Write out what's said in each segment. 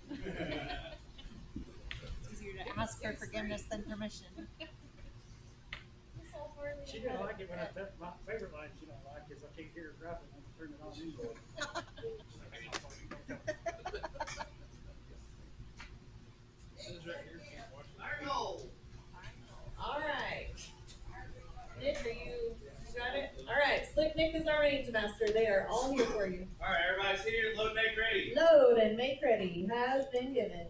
It's easier to ask for forgiveness than permission. She didn't like it when I touched my favorite light she don't like is I can't hear her dropping when I turn it on anyway. All right. Nick, you got it? All right, Slick Nick is our range master. They are all here for you. All right, everybody's here. Load, make ready. Load and make ready has been given.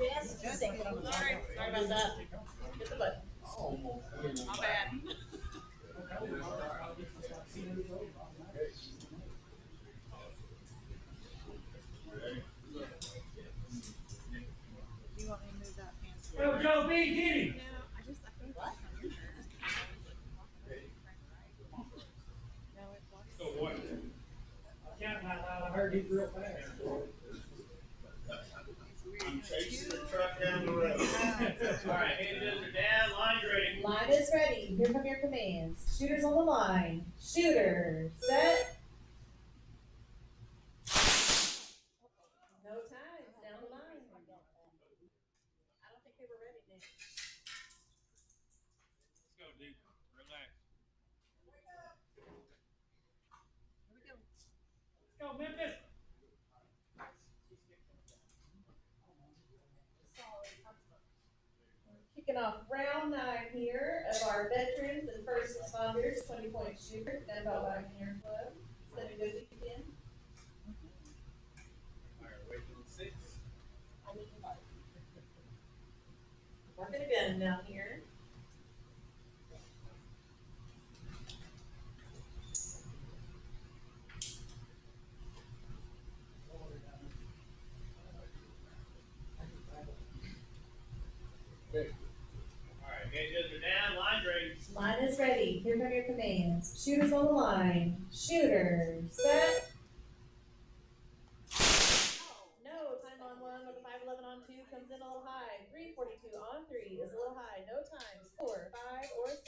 Yes, sorry about that. Hit the button. My bad. Do you want me to move that fancy? Oh, Joe B, get him! No, I think what? No, it blocks. So what? I counted out loud, I heard him real fast. I'm chasing the truck down the road. All right, hinges are down. Line's ready. Line is ready. Here come your commands. Shooters on the line. Shooter, set. No time. Down the line. I don't think they were ready, Nick. Let's go, dude. Relax. Here we go. Let's go, Memphis! Kicking off round 9 here of our veterans and first responders 20-point shooter. Stand by Pioneer Club. It's been a good weekend. All right, wait till 6. Working a gun down here. Okay. All right, hinges are down. Line's ready. Line is ready. Here come your commands. Shooters on the line. Shooter, set. No, time on 1 with a 5-11 on 2 comes in a little high. 3:42 on 3 is a little high. No time. Score 5 or 6.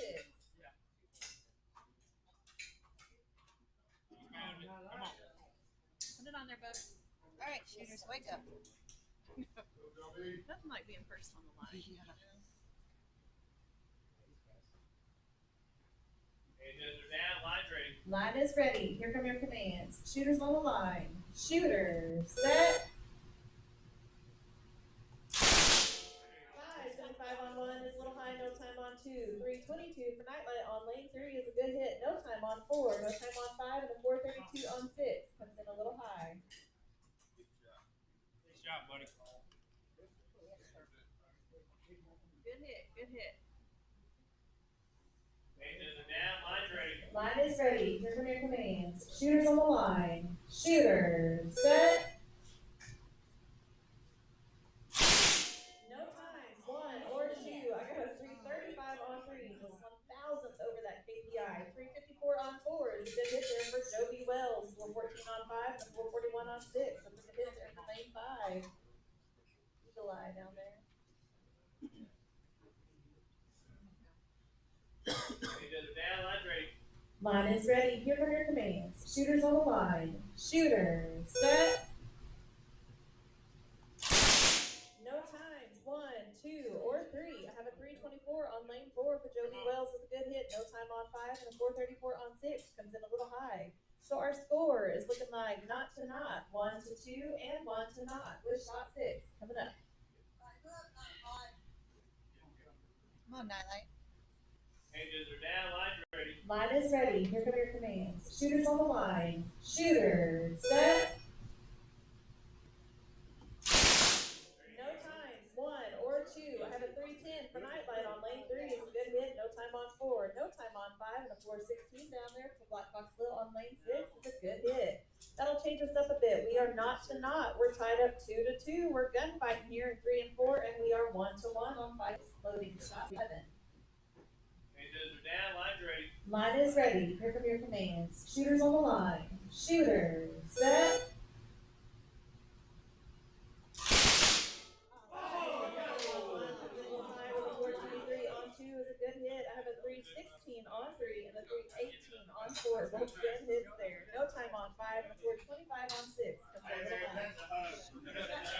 You found it. Come on. Put it on there, bub. All right, shooters, wake up. Nothing like being first on the line. Yeah. Hinges are down. Line's ready. Line is ready. Here come your commands. Shooters on the line. Shooter, set. 5:75 on 1 is a little high. No time on 2. 3:22 for Nightlight on lane 3 is a good hit. No time on 4. No time on 5 and a 4:32 on 6 comes in a little high. Good shot, buddy. Good hit, good hit. Hinges are down. Line's ready. Line is ready. Here come your commands. Shooters on the line. Shooter, set. No time. 1 or 2. I got a 3:35 on 3. Just 1,000th over that KPI. 3:54 on 4 is a good hit there for Joby Wells. 4:14 on 5 and 4:41 on 6. That's a good hit there for lane 5. Eagle eye down there. Hinges are down. Line's ready. Line is ready. Here come your commands. Shooters on the line. Shooter, set. No times. 1, 2, or 3. I have a 3:24 on lane 4 for Joby Wells. Is a good hit. No time on 5 and a 4:34 on 6 comes in a little high. So our score is looking like not to not, 1 to 2, and 1 to not with shot 6 coming up. Come on, Nightlight. Hinges are down. Line's ready. Line is ready. Here come your commands. Shooters on the line. Shooter, set. No times. 1 or 2. I have a 3:10 for Nightlight on lane 3. It's a good hit. No time on 4. No time on 5 and a 4:16 down there for Black Fox Little on lane 6. It's a good hit. That'll change us up a bit. We are not to not. We're tied up 2 to 2. We're gunfighting here in 3 and 4, and we are 1 to 1 on 5 loading shot 7. Hinges are down. Line's ready. Line is ready. Here come your commands. Shooters on the line. Shooter, set. Oh, 4:23 on 2 is a good hit. hit. I have a 316 on 3 and a 318 on 4. Both good hits there. No time on 5 and a 425 on 6.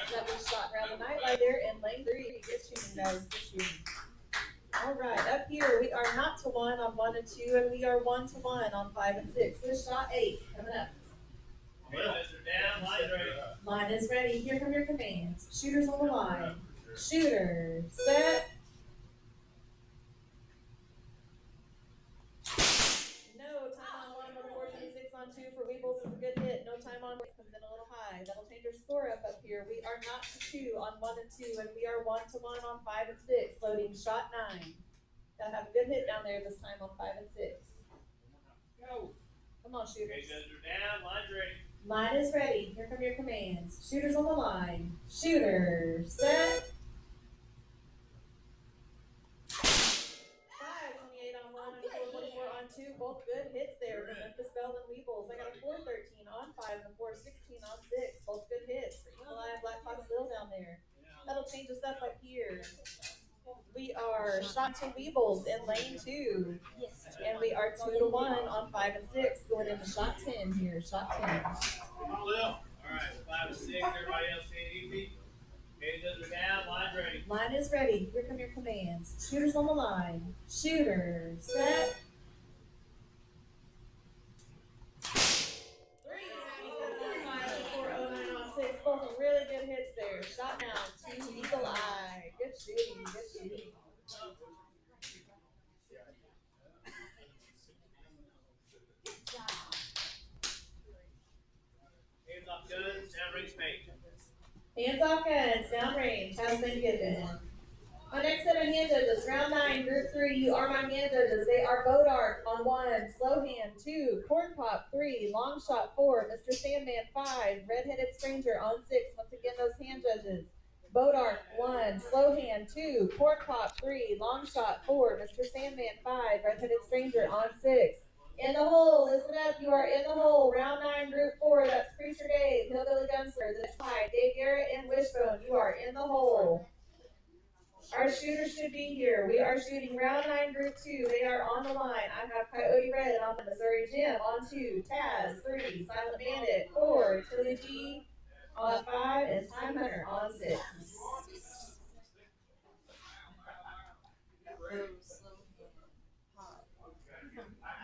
That was shot around the night light there in lane 3. Good shooting, guys. Good shooting. All right, up here we are not to 1 on 1 and 2, and we are 1 to 1 on 5 and 6. This shot 8 coming up. Down, line ready. Line is ready. Here come your commands. Shooters on the line. Shooter, set. No time on 1 with a 426 on 2 for Weebles is a good hit. No time on 6 comes in a little high. That'll change your score up here. We are not to 2 on 1 and 2, and we are 1 to 1 on 5 and 6. Loading shot 9. Gotta have a good hit down there this time on 5 and 6. Go. Come on, shooters. Down, line ready. Line is ready. Here come your commands. Shooters on the line. Shooter, set. 528 on 1 and 424 on 2. Both good hits there for Memphis Bell and Weebles. I got a 413 on 5 and a 416 on 6. Both good hits for Eagle Eye and Black Fox Hill down there. That'll change us up here. We are shot to Weebles in lane 2. Yes. And we are 2 to 1 on 5 and 6. Going into shot 10 here. Shot 10. All right, 5 and 6. Everybody else staying easy. Handguns are down. Line ready. Line is ready. Here come your commands. Shooters on the line. Shooter, set. 397 on 5 and 409 on 6. Both really good hits there. Shot down to Eagle Eye. Good shooting. Good shooting. Hands off guns. Down range paint. Hands off guns, down range. Has been given. My next set of hand judges, round 9, group 3. You are my hand judges. They are Bodart on 1, Slow Hand 2, Corn Pop 3, Long Shot 4, Mr. Sandman 5, Redheaded Stranger on 6. Once again, those hand judges. Bodart 1, Slow Hand 2, Corn Pop 3, Long Shot 4, Mr. Sandman 5, Redheaded Stranger on 6. In the hole, listen up, you are in the hole. Round 9, group 4, that's Preacher Dave, Hillbilly Gunsler, the Tide, Dave Garrett, and Wishbone. You are in the hole. Our shooters should be here. We are shooting round 9, group 2. They are on the line. I have Coyote Red on the Missouri Jim on 2, Taz 3, Silent Bandit 4, Tilly G on 5, and Time Hunter on 6.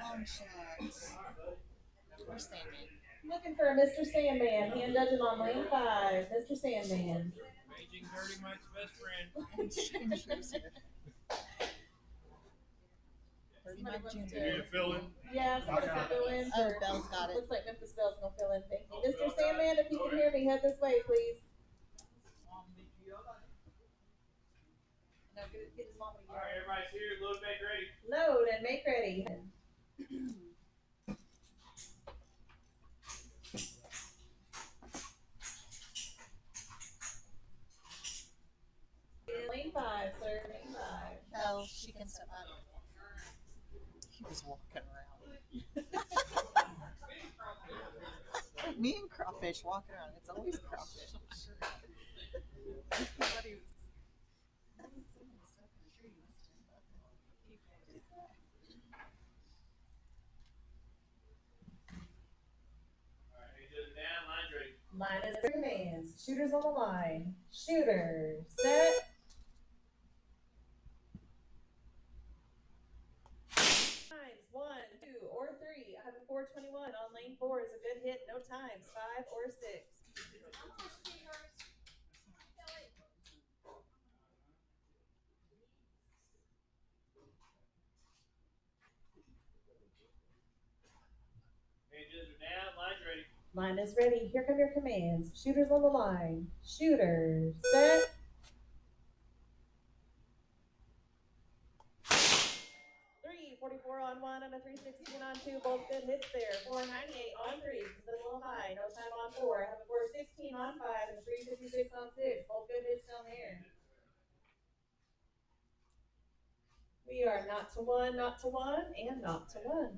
Long shots. Or Sandman. Looking for Mr. Sandman. Hand judging on lane 5. Mr. Sandman. Raging Dirty Mike's best friend. Dirty Mike Jr. You need to fill in. Yeah, somebody can fill in. Oh, Bell's got it. Looks like Memphis Bell's gonna fill in. Thank you. Mr. Sandman, if you can hear me, head this way, please. No, get his mom to All right, everybody's here. Load make ready. load and make ready. Lane 5, sir. Lane 5. No, she can step out. He was walking around. Me and Crawfish walking around. It's always Crawfish. Somebody was- All right, handguns down. Line ready. Line is their commands. Shooters on the line. Shooter, set. Times 1, 2, or 3. I have a 421 on lane 4 is a good hit. No times 5 or 6. Handguns are down. Line ready. Line is ready. Here come your commands. Shooters on the line. Shooter, set. Three, 44 on 1 and a 316 on 2. Both good hits there. 498 on 3. It's a little high. No time on 4. I have a 416 on 5 and a 356 on 6. Both good hits down there. We are not to 1, not to 1, and not to 1.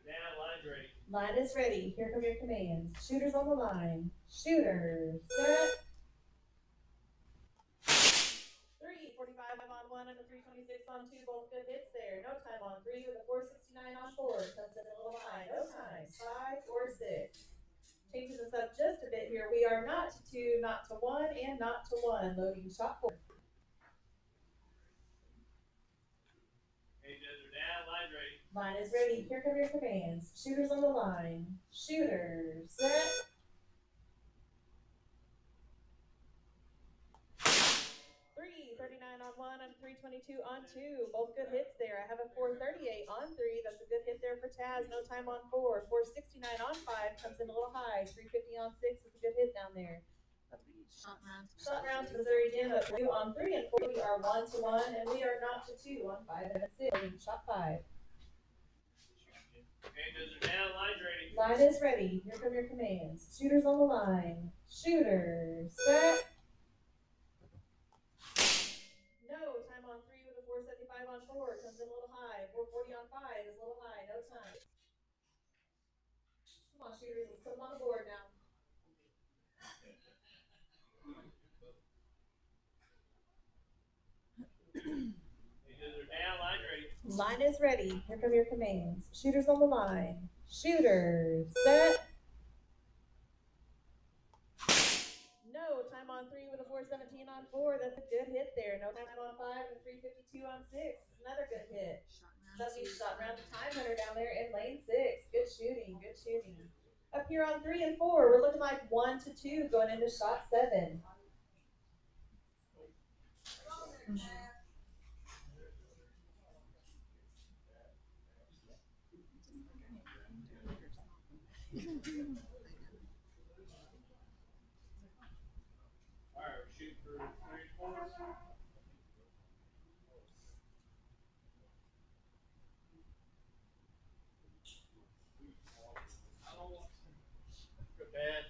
Down, line ready. Line is ready. Here come your commands. Shooters on the line. Shooter, set. on 1 and a 326 on 2, both good hits there. No time on 3 with a 469 on 4. Comes in a little high. No time. 5 or 6. Changing this up just a bit here. We are not to 2, not to 1, and not to 1. Loading shot 4. Hinges are down, line ready. Line is ready. Here come your commands. Shooters on the line. Shooter, set. Three, 39 on 1 and 322 on 2. Both good hits there. I have a 438 on 3. That's a good hit there for Taz. No time on 4. 469 on 5. Comes in a little high. 350 on 6 is a good hit down there. Shot round to Missouri Jim at 2 on 3 and 4. We are 1 to 1, and we are not to 2 on 5 and 6. Shot 5. Hinges are down, line ready. Line is ready. Here come your commands. Shooters on the line. Shooter, set. No, time on 3 with a 475 on 4. Comes in a little high. 440 on 5 is a little high. No time. Come on, shooters. Let's put them on the board now. Hinges are down, line ready. Line is ready. Here come your commands. Shooters on the line. Shooter, set. No, time on 3 with a 417 on 4. That's a good hit there. No time on 5 and 352 on 6. Another good hit. That'll be shot round the time hunter down there in lane 6. Good shooting, good shooting. Up here on 3 and 4, we're looking like 1 to 2 going into shot 7. Alright, we're shooting for 3 and 4. Good bad.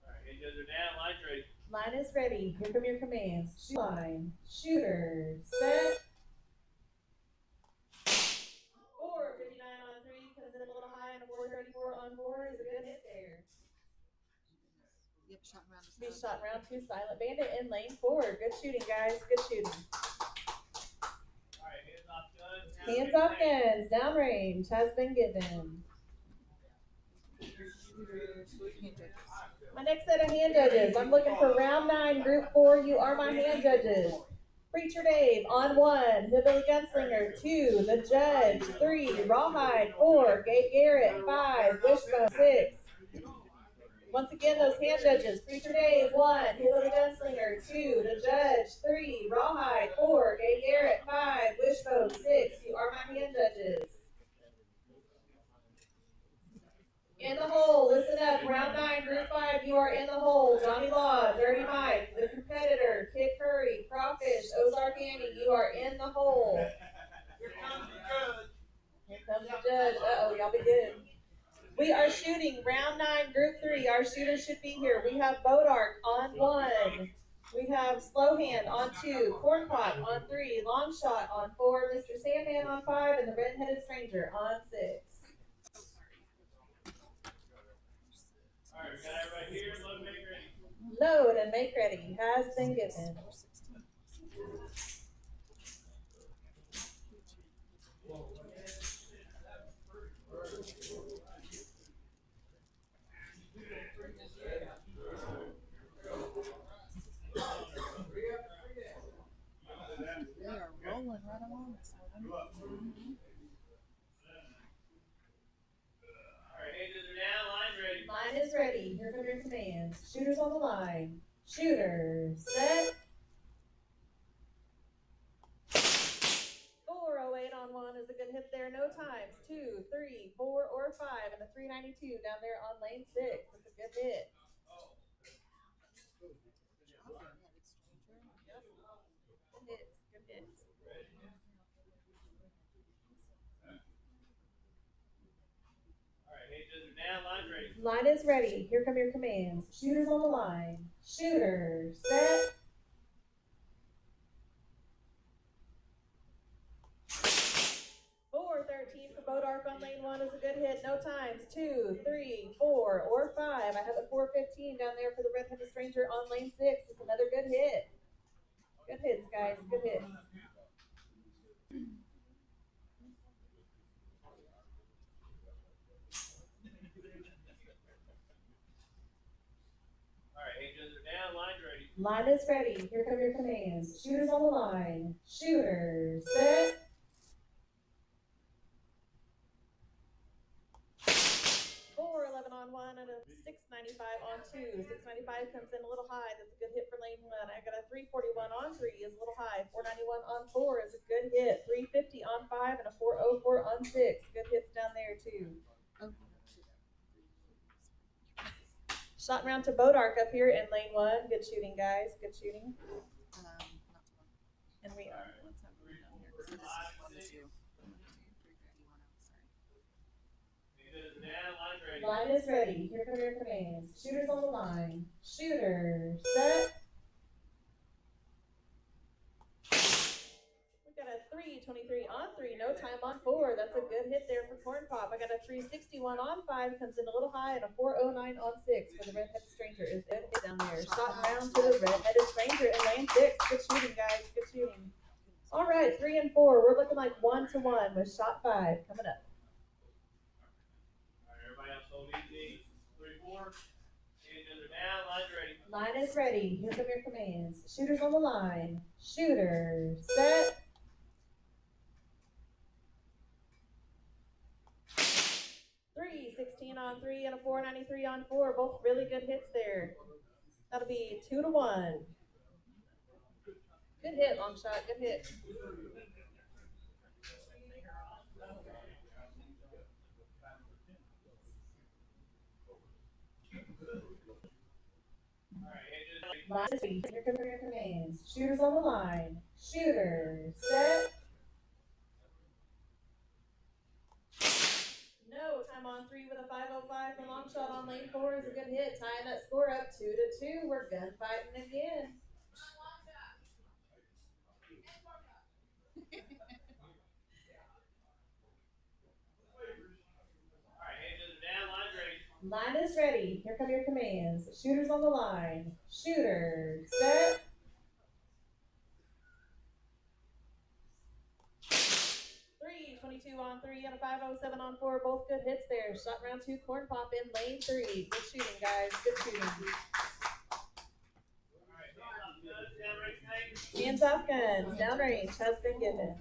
Alright, hinges are down, line ready. Line is ready. Here come your commands. Shoot line. Shooter, set. 459 on 3 comes in a little high, and a 434 on 4 is a good hit there. Yep, shot round. Be shot round 2, Silent Bandit in lane 4. Good shooting, guys. Good shooting. Alright, hands off guns. Hands off guns. Downrange has been given. My next set of hand judges. I'm looking for round 9, group 4. You are my hand judges. Preacher Dave on 1, Hillbilly Gunslinger 2, The Judge 3, Rawhide 4, Gabe Garrett 5, Wishbone 6. Once again, those hand judges. Preacher Dave 1, Hillbilly Gunslinger 2, The Judge 3, Rawhide 4, Gabe Garrett 5, Wishbone 6. You are my hand judges. In the hole, listen up. Round 9, group 5, you are in the hole. Johnny Law, Dirty Mike, The Competitor, Kid Curry, Crawfish, Ozark Andy, you are in the hole. Here comes the judge. Here comes the judge. Uh-oh, y'all be good. We are shooting round 9, group 3. Our shooters should be here. We have Bodark on 1. We have Slowhand on 2. Cornpot on 3. Longshot on 4. Mr. Sandman on 5. And the Red-Headed Stranger on 6. Alright, we got it right here. Load, make ready. Load and make ready has been given. They are rolling right along this one. Alright, hinges are down, line ready. Line is ready. Here come your commands. Shooters on the line. Shooter, set. 408 on 1 is a good hit there. No times. 2, 3, 4, or 5. And a 392 down there on lane 6. That's a good hit. Good hits. Good hits. Alright, hinges are down, line ready. Line is ready. Here come your commands. Shooters on the line. Shooter, set. 413 for Bodark on lane 1 is a good hit. No times. 2, 3, 4, or 5. I have a 415 down there for the Red-Headed Stranger on lane 6. It's Another good hit. Good hits, guys. Good hits. Alright, hinges are down, lines ready. Line is ready. Here come your commands. Shooters on the line. Shooters, set. Four, 11 on one, and a 695 on two. 695 comes in a little high. That's a good hit for lane one. I got a 341 on three is a little high. 491 on four is a good hit. 350 on five and a 404 on six. Good hits down there too. Shot round to Bodark up here in lane one. Good shooting, guys. Good shooting. Not too long. And we are. Let's have a read down here. So this is 1 to 2. 1, 2, 3, 51 out. Sorry. Hinges are down, lines ready. Line is ready. Here come your commands. Shooters on the line. Shooters, set. We got a 323 on three. No time on four. That's a good hit there for Corn Pop. I got a 361 on five. Comes in a little high, and a 409 on six for the Red-Headed Stranger. Is good hit down there. Shot round to the Red-Headed Stranger in lane six. Good shooting, guys. Good shooting. All right, 3 and 4. We're looking like 1 to 1 with shot 5 coming up. Alright, everybody else hold easy. 3, 4. Hinges are down, lines ready. Line is ready. Here come your commands. Shooters on the line. Shooters, set. Three, 16 on three and a 493 on four. Both really good hits there. That'll be 2 to 1. Good hit, long shot. Good hit. Alright, hinges. Line is ready. Here come your commands. Shooters on the line. Shooters, set. No, time on three with a 505 for long shot on lane four is a good hit. Tying that score up 2 to 2. We're gunfighting again. Alright, hinges are down, lines ready. Line is ready. Here come your commands. Shooters on the line. Shooters, set. Three, 22 on three and a 507 on four. Both good hits there. Shot round two, Corn Pop in lane three. Good shooting, guys. Good shooting. Alright, down range tank. Hands off guns. Downrange has been given.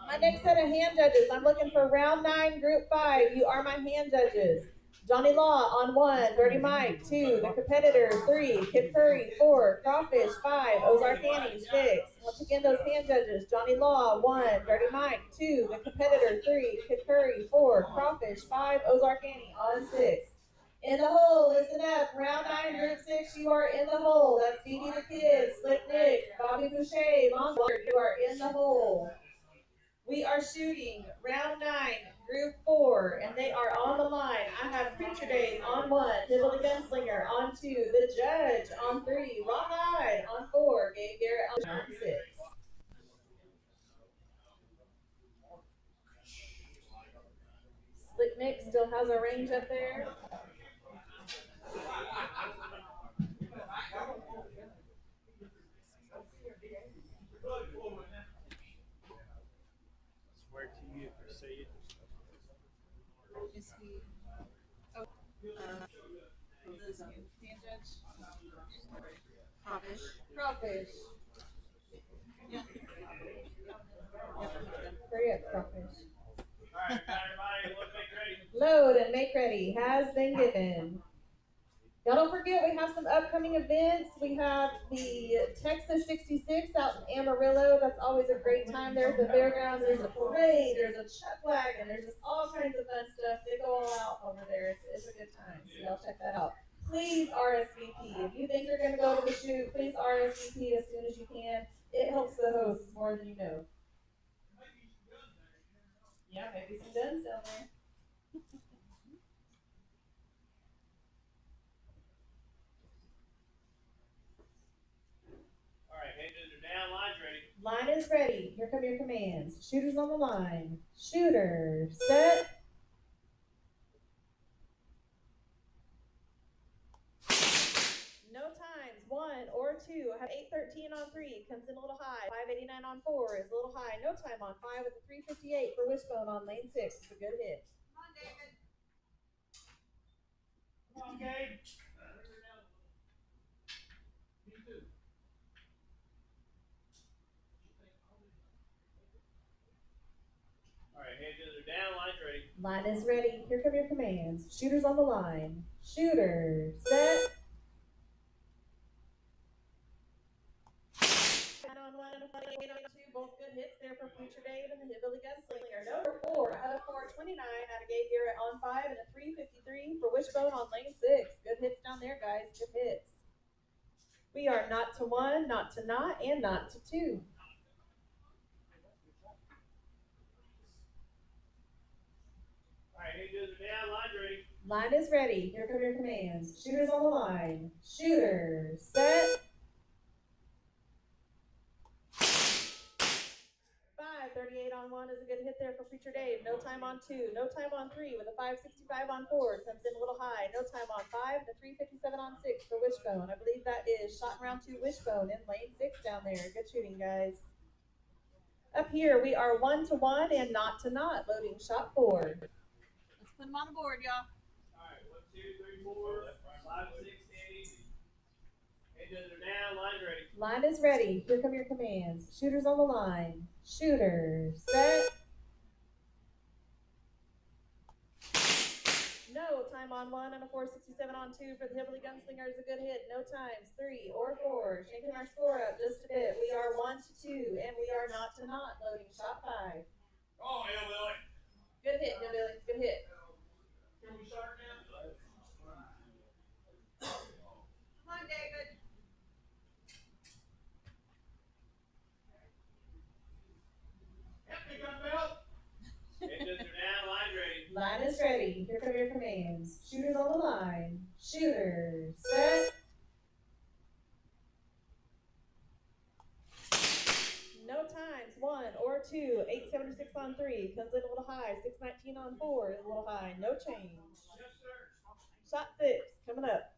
My next set of hand judges. I'm looking for round 9, group 5. You are my hand judges. Johnny Law on 1, Dirty Mike 2, The Competitor 3, Kid Curry 4, Crawfish 5, Ozark Annie 6. Once again, those hand judges: Johnny Law 1, Dirty Mike 2, The Competitor 3, Kid Curry 4, Crawfish 5, Ozark Annie on 6. In the hole, listen up. Round 9, group 6, you are in the hole. That's Dee Dee the Kid, Slick Nick, Bobby Boucher, Longboard, you are in the hole. We are shooting round 9, group 4, and they are on the line. I have Preacher Dave on 1, Hibble the Gunslinger on 2, The Judge on 3, Rawhide on 4, Gabe Garrett on 6. Slick Nick still has a range up there. Swear to you if you say it. Is he? Oh, the hand judge. Crawfish. Crawfish. Yeah. Hurry up, Crawfish. Alright, got everybody, look, make ready. Load and make ready has been given. Y'all don't forget, we have some upcoming events. We have the Texas 66 out in Amarillo. That's always a great time there at the fairgrounds. There's a parade, there's a chuck wagon, there's just all kinds of fun stuff. They go all out over there. It's a good time. So y'all check that out. Please RSVP. If you think you're going to go to the shoot, please RSVP as soon as you can. It helps the hosts more than you know. Yeah, maybe some guns down there. Alright, hinges are down, lines ready. Line is ready. Here come your commands. Shooters on the line. Shooter, set. No times. 1, or 2. I have 813 on 3. Comes in a little high. 589 on 4 is a little high. No time on 5 with a 358 for Wishbone on lane 6. It's a good hit. Come on, Gabe. All right, hinges are down, line's ready. Line is ready. Here come your commands. Shooters on the line. Shooter, set. 9 on 1 and a 8 on 2. Both good hits there for Future Dave and the Hillbilly Gunslinger. Number 4 out of 429 out of Gabe Garrett on 5 and a 353 for Wishbone on lane 6. Good hits down there, guys. Good hits. We are not to 1, not to not, and not to 2. Alright, hinges are down, line's ready. Line is ready. Here come your commands. Shooters on the line. Shooter, set. 538 on 1 is a good hit there for Future Dave. No time on 2. No time on 3 with a 565 on 4. Comes in a little high. No time on 5 and a 357 on 6 for Wishbone. I believe that is shot in round 2 Wishbone in lane 6 down there. Good shooting, guys. Up here, we are 1 to 1 and not to not. Loading shot 4. Let's put them on the board, y'all. Alright, 1, 2, 3, 4, 5, 6, 8. Hinges are down, line's ready. Line is ready. Here come your commands. Shooters on the line. Shooter, set. No time on 1 and a 467 on 2 for the Hillbilly Gunslinger is a good hit. No times 3 or 4. Shaking our score up just a bit. We are 1 to 2 and we are not to not. Loading shot 5. Oh, Hillbilly. Good hit, Hillbilly. Good hit. Can we start now? Come on, David. Hinges are down, line's ready. Line is ready. Here come your commands. Shooters on the line. Shooter, set. No times. 1 or 2. 876 on 3. Comes in a little high. 619 on 4 is a little high. No change. Yes, sir. Shot 6 coming up.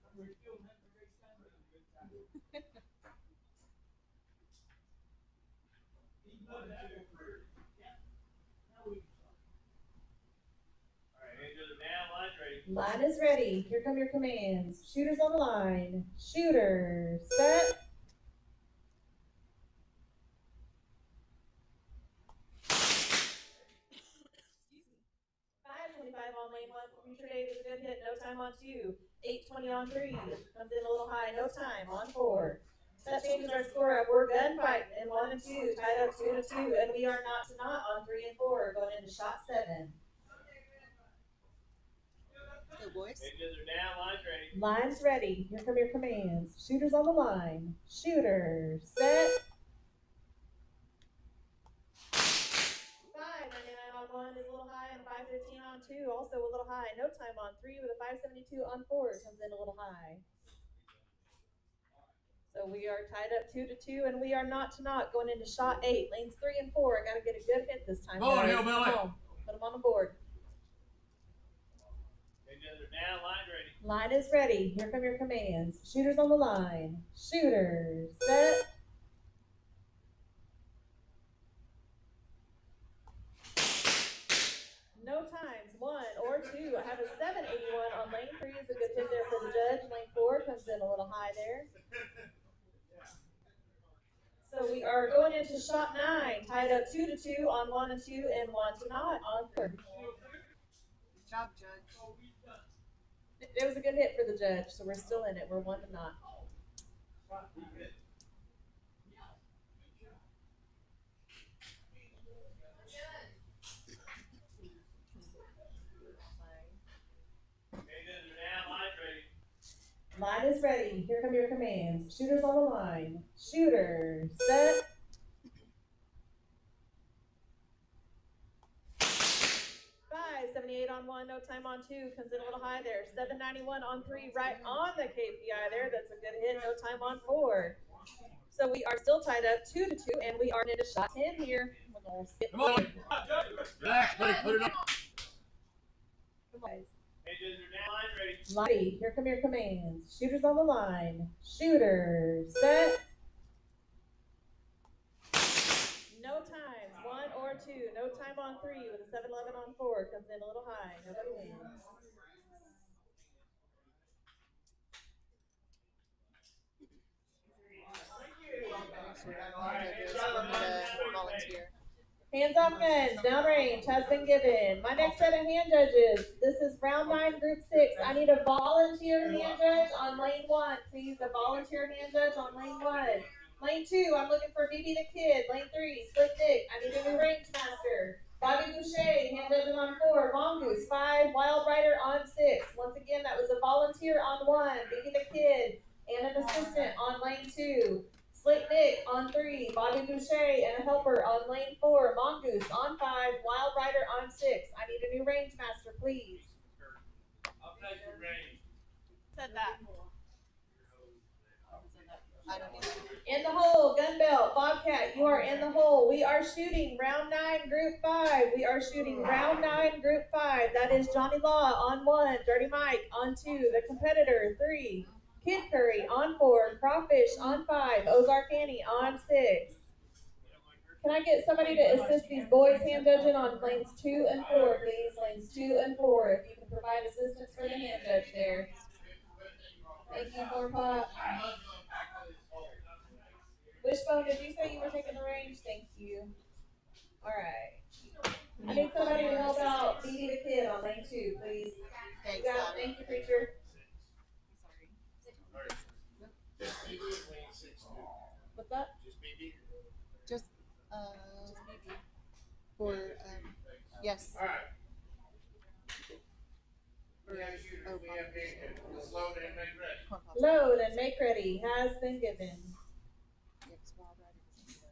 Alright, hinges are down, line's ready. Line is ready. Here come your commands. Shooters on the line. Shooter, set. On lane 1 for Future Dave is a good hit. No time on 2. 820 on 3. Comes in a little high. No time on 4. That changes our score up. We're gunfighting in 1 and 2. Tied up 2 to 2. And we are not to not on 3 and 4. Going into shot 7. Go, boys. Hinges are down, line's ready. Line's ready. Here come your commands. Shooters on the line. Shooter, set. 599 on 1 is a little high and 515 on 2. Also a little high. No time on 3 with a 572 on 4. Comes in a little high. So we are tied up 2 to 2, and we are not to not going into shot 8. Lanes 3 and 4. I got to get a good hit this time. Go on, guys. Hillbilly. Come on. Put them on the board. Hinges are down, line's ready. Line is ready. Here come your commands. Shooters on the line. Shooter, set. 1 or 2. I have a 781 on lane 3 is a good hit there for the judge. Lane 4 comes in a little high there. So we are going into shot 9, tied up 2 to 2 on 1 and 2 and 1 to not on 4. Good job, Judge. It was a good hit for the judge, so we're still in it. We're 1 to not. Line is ready. Here come your commands. Shooters on the line. Shooter, set. 578 on 1, no time on 2. Comes in a little high there. 791 on 3, right on the KPI there. That's a good hit. No time on 4. So we are still tied up 2 to 2, and we are into shot 10 here. We're gonna skip. Come on. Relax, buddy. Put it up. Come on, guys. Hinges are down, line ready. Ready. Here come your commands. Shooters on the line. Shooter. Set. No times. 1 or 2. No time on 3 with a 7-11 on 4. Comes in a little high. Nobody wins. Volunteer. Hands off guns, downrange has been given. My next set of hand judges. This is round 9, group 6. I need a volunteer hand judge on lane 1, please. A volunteer hand judge on lane 1. Lane 2, I'm looking for BB the Kid. Lane 3, Slick Dick. I need a new range master. Bobby Boucher, hand judging on 4. Mongoose, 5. Wild Rider on 6. Once again, that was a volunteer on 1. BB the Kid and an assistant on lane 2. Slick Nick on 3, Bobby Boucher and a helper on lane 4, Mongoose on 5, Wild Rider on 6. I need a new range master, please. I'll take the range. Said that. I don't know. In the hole, gun belt, Bobcat, you are in the hole. We are shooting round 9, group 5. We are shooting round 9, group 5. That is Johnny Law on 1, Dirty Mike on 2, the competitor 3. Kid Curry on 4, Crawfish on 5, Ozark Annie on 6. Can I get somebody to assist these boys hand judging on lanes 2 and 4, please? Lanes 2 and 4, if you can provide assistance for the hand judge there. Thank you, 4-Pot. Wishbone, did you say you were taking the range? Thank you. Alright. I need somebody to help out BB the Kid on lane 2, please. Thanks, Yeah, Abby. thank you, preacher. What's that? Just for yes. All right. Oh, Let's load and make ready. corn pops. Load and make ready has been given. Yeah, 'cause Wild Rider doesn't do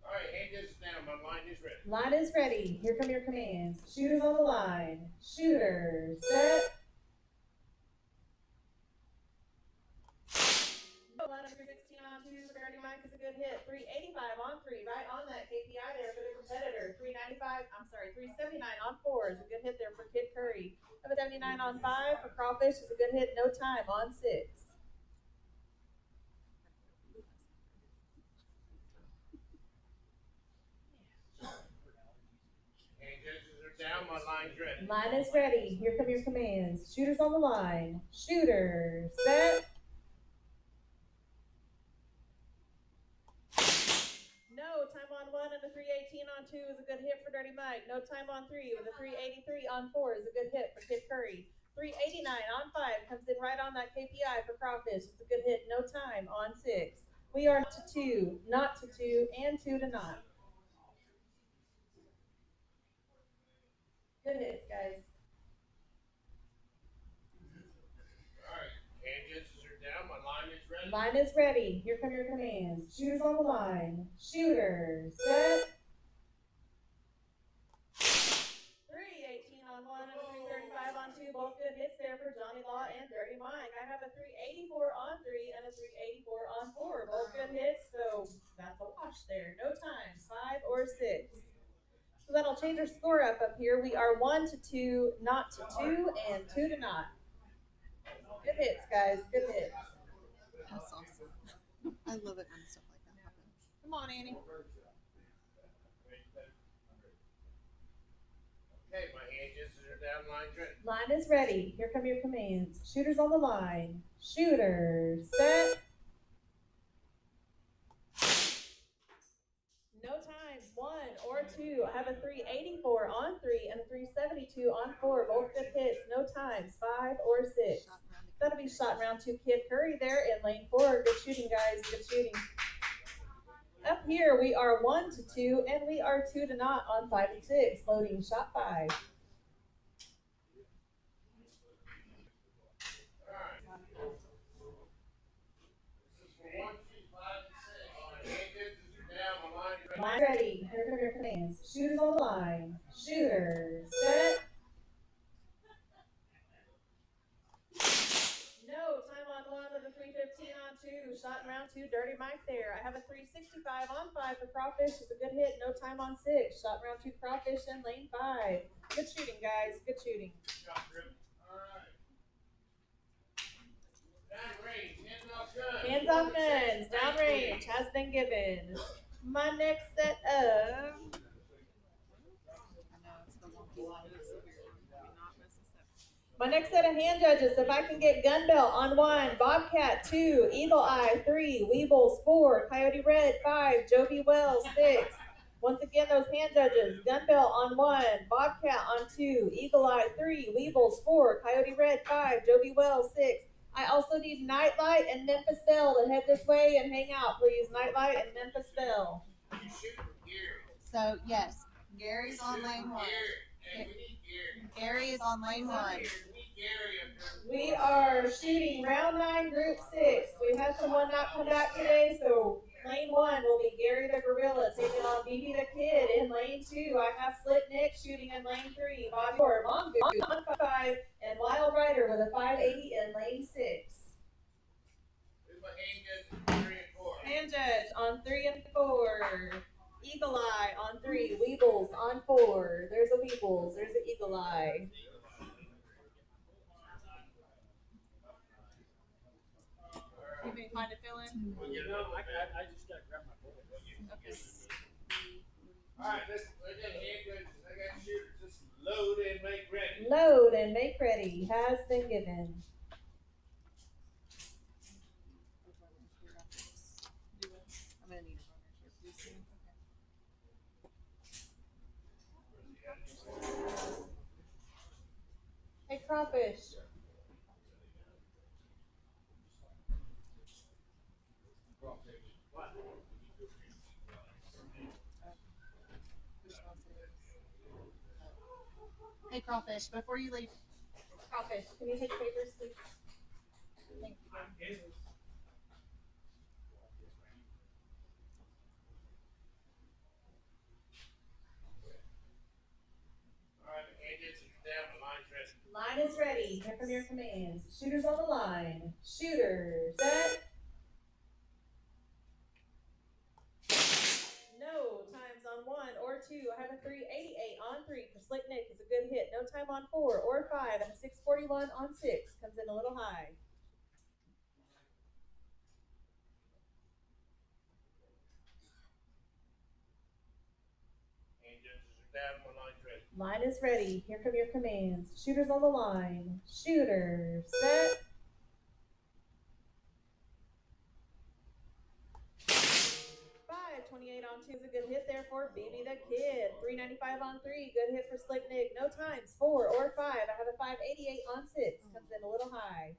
All right, hand this down. My line is ready. Line is ready. Here come your commands. Shooters on the line. Shooter, set. Line number 16 on 2 for Dirty Mike is a good hit. 385 on 3, right on that KPI there for the competitor. 379 on 4 is a good hit there for Kid Curry. 79 on 5 for Crawfish is a good hit. No time on 6. Hand judges are down. My line's ready. Line is ready. Here come your commands. Shooters on the line. Shooter, set. No time on 1 and a 318 on 2 is a good hit for Dirty Mike. No time on 3 with a 383 on 4 is a good hit for Kid Curry. 389 on 5 comes in right on that KPI for Crawfish. It's a good hit. No time on 6. We are not to 2, not to 2, and 2 to not. Good hits, guys. All right, hand judges are down. My line is ready. Line is ready. Here come your commands. Shooters on the line. Shooter, set. 318 on 1 and a 335 on 2. Both good hits there for Johnny Law and Dirty Mike. I have a 384 on 3 and a 384 on 4. Both good hits, so that's a wash there. No times, 5 or 6. So that'll change our score up here. We are 1 to 2, not to 2, and 2 to not. Good hits, guys. Good hits. That's awesome. I love it when stuff like that happens. Come on, Annie. Okay, my hand judges are down. Line's ready. Line is ready. Here come your commands. Shooters on the line. Shooter, set. No times, 1 or 2. I have a 384 on 3 and a 372 on 4. Both good hits. No times, 5 or 6. Shot around the That'll be shot in round 2. Kid Curry there in lane 4. Good shooting, guys. Good shooting. Up here, we are 1 to 2, and we are 2 to not on 5 and 6. Loading shot 5. commands. Shooters on the line. Shooter, set. No, time on one with a 315 on two. Shot in round two, dirty Mike there. I have a 365 on five for crawfish. It's a good hit. No time on six. Shot in round two, crawfish in lane five. Good shooting, guys. Good shooting. Alright. Down range, hands off guns. Hands off guns. Downrange has been given. My next set of I know it's the wonky one. It's weird. Maybe not necessarily. My next set of hand judges, if I can get Gun Belt on one, Bobcat 2, Eagle Eye 3, Weebles 4, Coyote Red 5, Joby Wells 6. Once again, those hand judges, Gun Belt on 1, Bobcat on 2, Eagle Eye 3, Weebles 4, Coyote Red 5, Joby Wells 6. I also need Nightlight and Memphis Bell to head this way and hang out, please. Nightlight and Memphis Bell. You shoot from Gary. So yes, Gary's on lane one. Hey, we need Gary. Gary is on lane one. We need Gary up there. We are shooting round 9, group 6. We had someone not come back today, so lane 1 will be Gary the Gorilla taking on BB the Kid. In lane 2, I have Slick Nick shooting in lane 3, Bobby or Mongoose on 5, and Wild Rider with a 580 in lane 6. Who's my hand judges? 3 and 4. Hand judge on 3 and 4. Eagle Eye on 3, Weebles on 4. There's a Weebles, there's an Eagle Eye. You may find a fill in. I just gotta grab my bullet. Okay. Alright, listen, I got hand judges, I got shooters. Just load and make ready. Load and make ready has been given. I'm gonna need a runner here, please. Okay. Hey, crawfish. Hey, crawfish, before you leave. Crawfish, can you take papers, please? Thank you. Alright, hand judges are down, the line's ready. Line is ready. Here come your commands. Shooters on the line. Shooter, set. No, times on 1 or 2. I have a 388 on 3 for Slick Nick. It's a good hit. No time on 4 or 5. And a 641 on 6. Comes in a little high. Hand judges are down, the line's ready. Line is ready. Here come your commands. Shooters on the line. Shooter, set. Five 28 on 2 is a good hit there for BB the Kid. 395 on 3. Good hit for Slick Nick. No times. 4 or 5. I have a 588 on 6. Comes in a little high.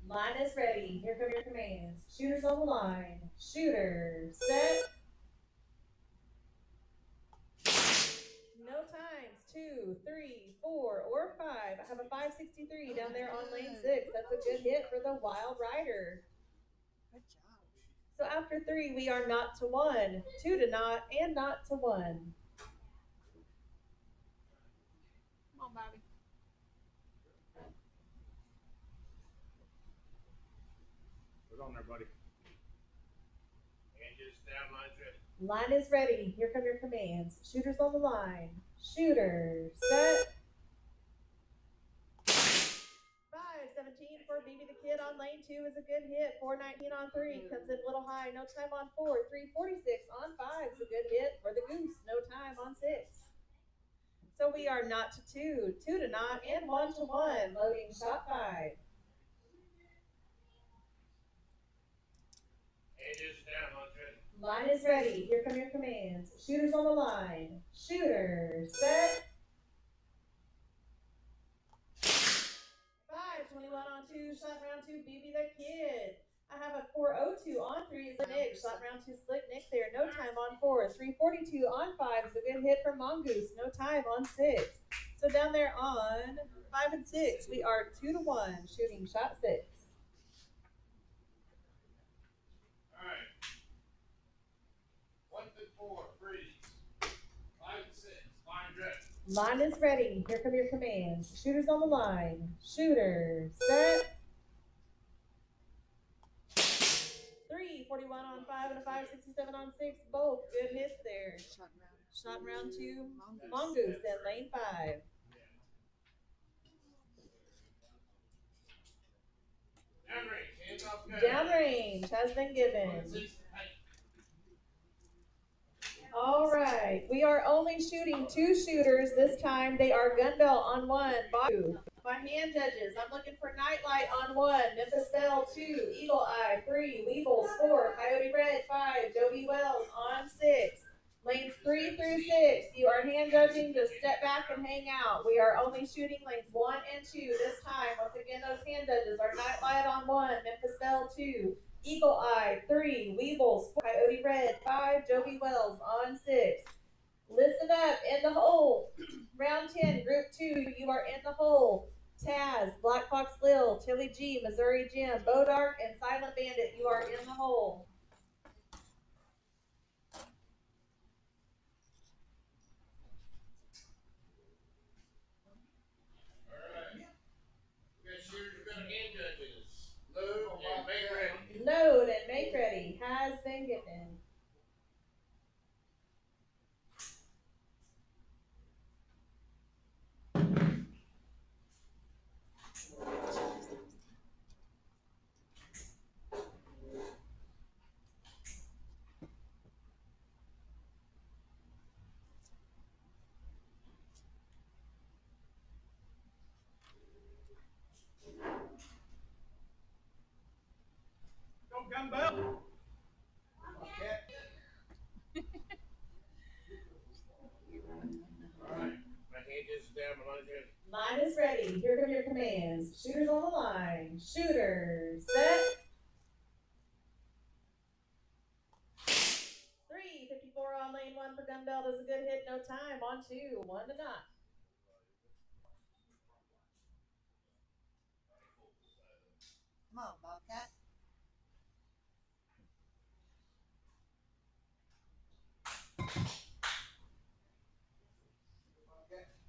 Line is ready. Here come your commands. Shooters on the line. Shooter, set. No times. 2, 3, 4, or 5. I have a 563 down there on lane 6. That's a good hit for the Wild Rider. Good job. So after 3, we are not to 1, 2 to not, and not to 1. Come on, Bobby. Put on there, buddy. Hand judges down, line's ready. Line is ready. Here come your commands. Shooters on the line. Shooter, set. 517 for BB the Kid on lane 2 is a good hit. 419 on 3 comes in a little high. No time on 4. 346 on 5 is a good hit for the Goose. No time on 6. So we are not to 2, 2 to not, and 1 to 1. Loading shot 5. Hand judges down, line's ready. Line is ready. Here come your commands. Shooters on the line. Shooter, set. 521 on 2. Shot round 2. BB the Kid. I have a 402 2 on 3 is Nick. Shot round 2 slick Nick there. No time on 4. 3:42 on 5 is a good hit from Mongoose. No time on 6. So down there on 5 and 6, we are 2-1 shooting shot 6. All right. 1 through 4, freeze. 5 and 6, line ready. Line is ready. Here come your commands. Shooters on the line. Shooter, set. 3:41 on 5 and a 5:67 on 6. Both good hits there. Shot round 2. Mongoose in lane 5. Downrange, hands off gun. Downrange has been given. All right, we are only shooting 2 shooters this time. They are gun belt on 1, Baku. My hand judges, I'm looking for Nightlight on 1, Memphis Bell 2, Eagle Eye 3, Weebles 4, Coyote Red 5, Joby Wells on 6. Lanes 3 through 6, you are hand judging, just step back and hang out. We are only shooting lanes 1 and 2 this time. Once again, those hand judges are Nightlight on 1, Memphis Bell 2, Eagle Eye 3, Weebles 4, Coyote Red 5, Joby Wells on 6. Listen up, in the hole. Round 10, Group 2, you are in the hole. Taz, Black Fox Lil, Tilly G, Missouri Jim, Bodark, and Silent Bandit, you are in the hole. Alright. We got shooters, we got hand judges. Load and make ready. Load and make ready has been given. Go gun belt. Alright. My hand is down, my line's ready. Line is ready. Here come your commands. Shooters on the line. Shooter, set. 3:54 on lane 1 for gun belt is a good hit. No time on 2. 1 to knock. Come on, Bobcat.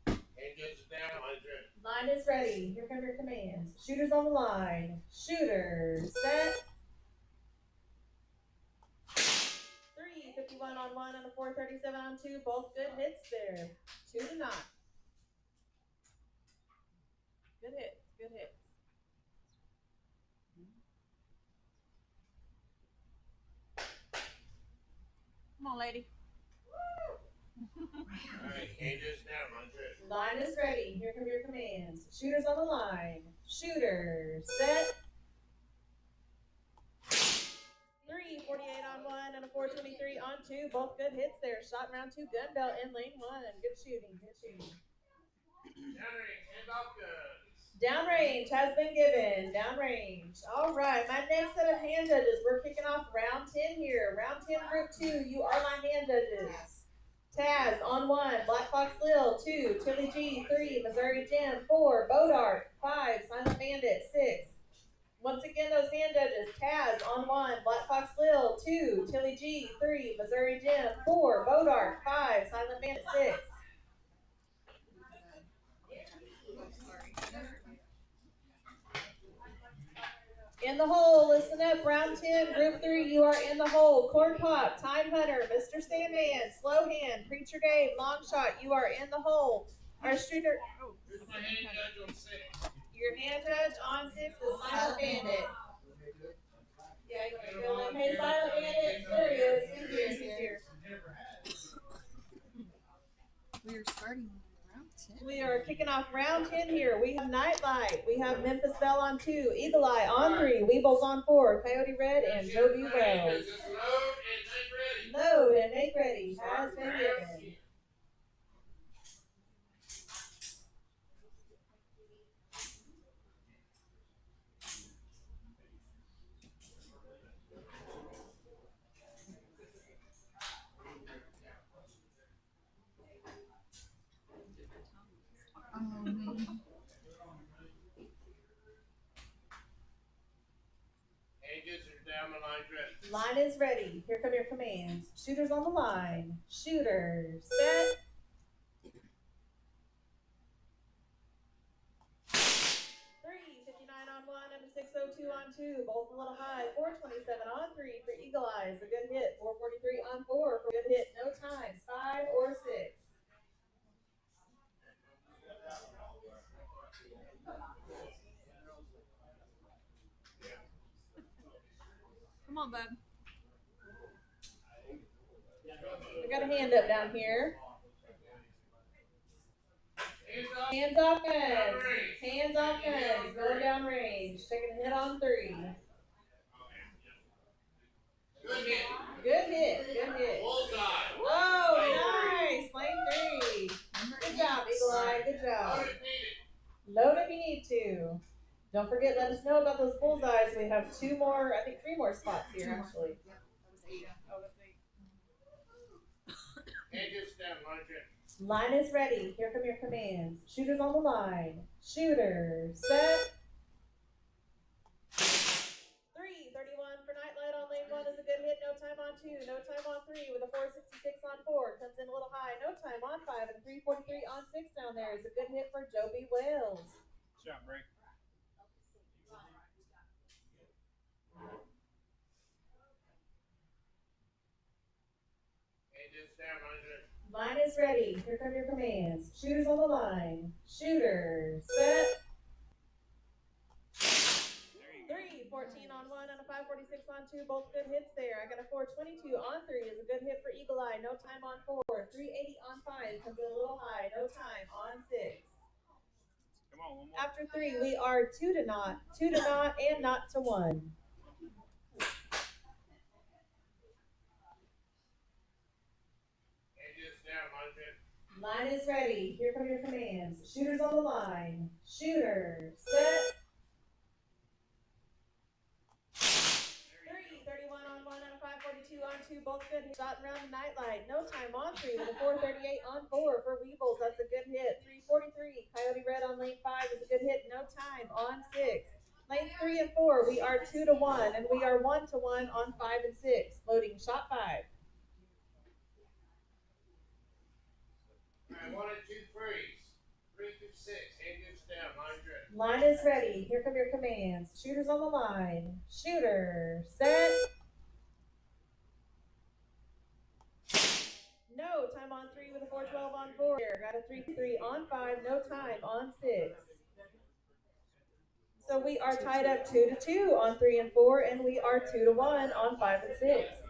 Hand judges down, line's ready. Line is ready. Here come your commands. Shooters on the line. Shooter, set. 3:51 on 1 and a 4:37 on 2. Both good hits there. 2 to knock. Good hits. Good hits. Come on, lady. Alright, hand judges down, line's ready. Line is ready. Here come your commands. Shooters on the line. Shooter, set. 3:48 on 1 and a 4:23 on 2. Both good hits there. Shot round 2. Gun belt in lane 1. Good shooting. Good shooting. Downrange, hand off guns. Downrange has been given. Downrange. All right. My next set of hand judges. We're kicking off round 10 here. Round 10, Group 2. You are my hand judges. Taz on 1, Black Fox Lil 2, Tilly G 3, Missouri Jim 4, Bodark 5, Silent Bandit 6. Once again, those hand judges. Taz on 1, Black Fox Lil 2, Tilly G 3, Missouri Jim 4, Bodark 5, Silent Bandit 6. In the hole, listen up, round 10, Group 3, you are in the hole. Corn Pop, Time Hunter, Mr. Sandman, Slow Hand, Preacher Dave, Long Shot, you are in the hole. Our shooter, Here's my hand judge on 6. your hand judge on 6 is Silent Bandit. Yeah, you want to go in? Hey, Silent Bandit, there he is. He's here. We are starting round 10. We are kicking off round 10 here. We have Nightlight. We have Memphis Bell on 2, Eagle Eye on 3, Weebles on 4, Coyote Red, and Joby Wells. Load and make ready has been given. Angels are down, the line's ready. Line is ready. Here come your commands. Shooters on the line. Shooter, set. 359 on 1 and a 602 on 2. Both a little high. 427 on 3 for Eagle Eyes. A good hit. 443 on 4 for a good hit. No times. 5 or 6. Come on, bud. I got a hand up down here. Hands off guns. Hands off guns. Going down range. Taking a hit on 3. Good hit. Good hit. Good hit. Bullseye. Whoa, nice. Lane 3. Good job, Eagle Eye. Good job. Load if you need to. Don't forget, let us know about those bullseyes. We have 2 more, I think 3 more spots here, actually. That was 8. Oh, that's 8. Angels down, line's ready. Line is ready. Here come your commands. Shooters on the line. Shooter, set. 331 for Nightlight on lane 1 is a good hit. No time on 2. No time on 3 with a 466 on 4. Comes in a little high. No time on 5 and 343 on 6 down there is a good hit for Joby Wells. Shot break. Angels down, line's ready. Line is ready. Here come your commands. Shooters on the line. Shooter, set. 314 on 1 and a 546 on 2. Both good hits there. I got a 422 on 3 is a good hit for Eagle Eye. No time on 4. 380 on 5 comes in a little high. No time on 6. Come on, one more. After 3, we are 2 to not, and not to 1. Angels down, line's ready. Line is ready. Here come your commands. Shooters on the line. Shooter, set. 331 on 1 and a 542 on 2. Both good hits. Shot around the Nightlight. No time on 3 with a 438 on 4 for Weebles. That's a good hit. 343. Coyote Red on lane 5 is a good hit. No time on 6. Lane 3 and 4, we are 2 to 1, and we are 1 to 1 on 5 and 6. Loading shot 5. All right, 1 and 2 freeze. 3 through 6. Angels down, line's ready. Line is ready. Here come your commands. Shooters on the line. Shooter, set. No time on 3 with a 412 on 4. Got a 3-3 on 5. No time on 6. So we are tied up 2 to 2 on 3 and 4, and we are 2 to 1 on 5 and 6.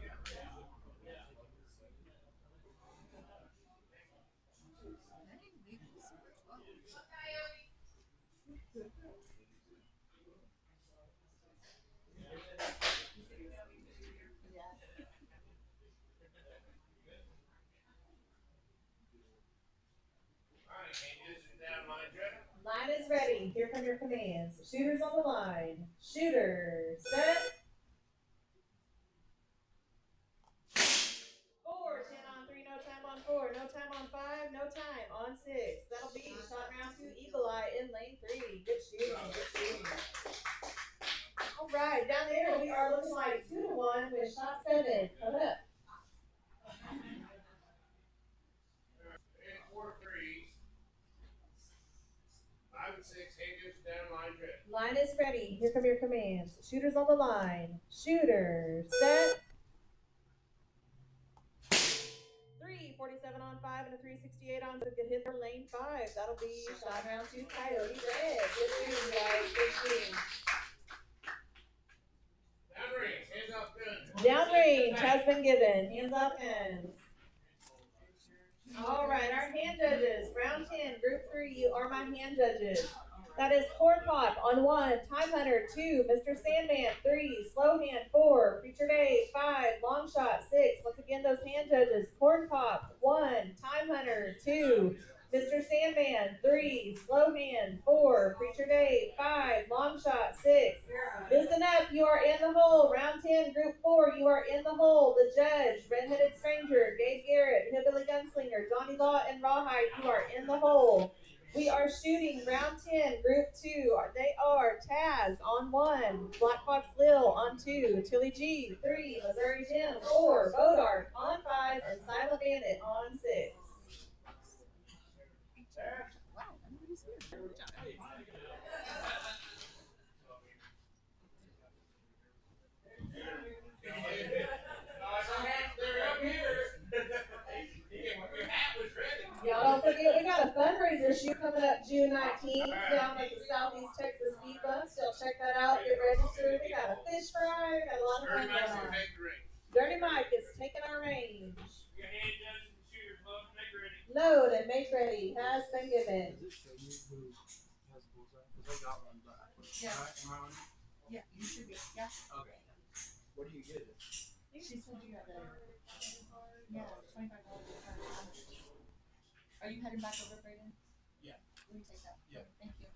All right, Angels are down, line's ready. Line is ready. Here come your commands. Shooters on the line. Shooter, set. 410 on 3, no time on 4, no time on 5, no time on 6. That'll be shot round 2, Eagle Eye in lane 3. Good shooting, good shooting. All right, down there we are looking like 2 to 1 with shot 7. Coming up. 3 and 4 freeze. 5 and 6. Angels down, line's ready. Line is ready. Here come your commands. Shooters on the line. Shooter, set. 347 on 5 and a 368 on 6. Good hit for lane 5. That'll be shot round 2, Coyote Red. Good shooting, guys. Good shooting. Downrange, hands off guns. Downrange has been given. Hands off guns. All right, our hand judges. Round 10, group 3, you are my hand judges. That is Corn Pop on 1, Time Hunter 2, Mr. Sandman 3, Slow Hand 4, Preacher Dave 5, Long Shot 6. Once again, those hand judges. Corn Pop 1, Time Hunter 2, Mr. Sandman 3, Slow Hand 4, Preacher Dave 5, Long Shot 6. Listen up, you are in the hole. Round 10, group 4, you are in the hole. The judge, Redheaded Stranger, Gabe Garrett, Hillbilly Gunslinger, Johnny Law, and Rawhide, you are in the hole. We we are shooting round 10, group 2. They are Taz on 1, Black Fox Lil on 2, Tilly G 3, Missouri Jim 4, Bodark on 5, and Silent Bandit on 6. Wow, everybody's here. Good job. They're up here. Your hat was ready. Y'all don't forget, we got a fundraiser shoot coming up June 19th down at the Southeast Texas Speed Bus. So check that out, get registered. We got a fish fry, we got a lot of fun going on. Dirty Mike is taking our range. Your hand judges and shooters, load and make ready. Load and make ready has been given. Yeah. Yeah, you should be. Yeah. Okay. What do you get? She said you had $25. Are you heading back over, Brayden? Yeah. Let me take that. Yeah. Thank you.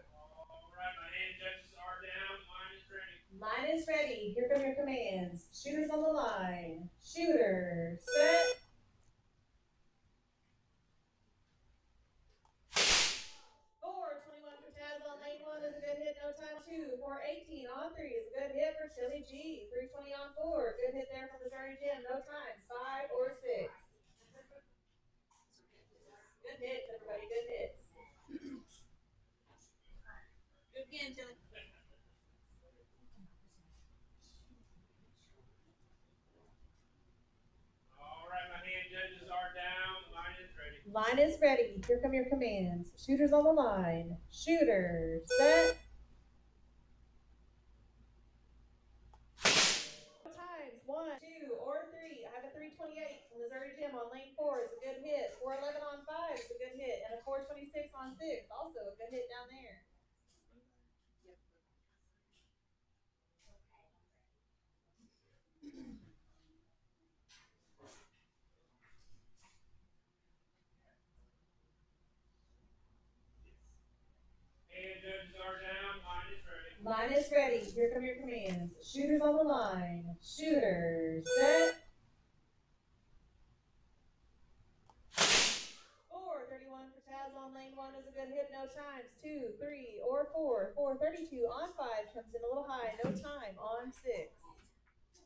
Alright, my hand judges are down. Line is ready. Line is ready. Here come your commands. Shooters on the line. Shooter, set. 421 for Taz on lane 1 is a good hit, no time 2. 418 on 3 is a good hit for Tilly G. 320 on 4, good hit there from Missouri Jim, no times, 5 or 6. Good hits, everybody, good hits. Good again, Tilly. Alright, my hand judges are down. Line is ready. Line is ready. Here come your commands. Shooters on the line. Shooter, set. Times 1, 2, or 3. I have a 328 from Missouri Jim on lane 4 is a good hit. 411 on 5 is a good hit. And a 426 on 6, also a good hit down there. Hand judges are down. Line is ready. Line is ready. Here come your commands. Shooters on the line. Shooter, set. 431 for Taz on lane 1 is a good hit, no times. 2, 3, or 4. 432 on 5 comes in a little high, no time on 6.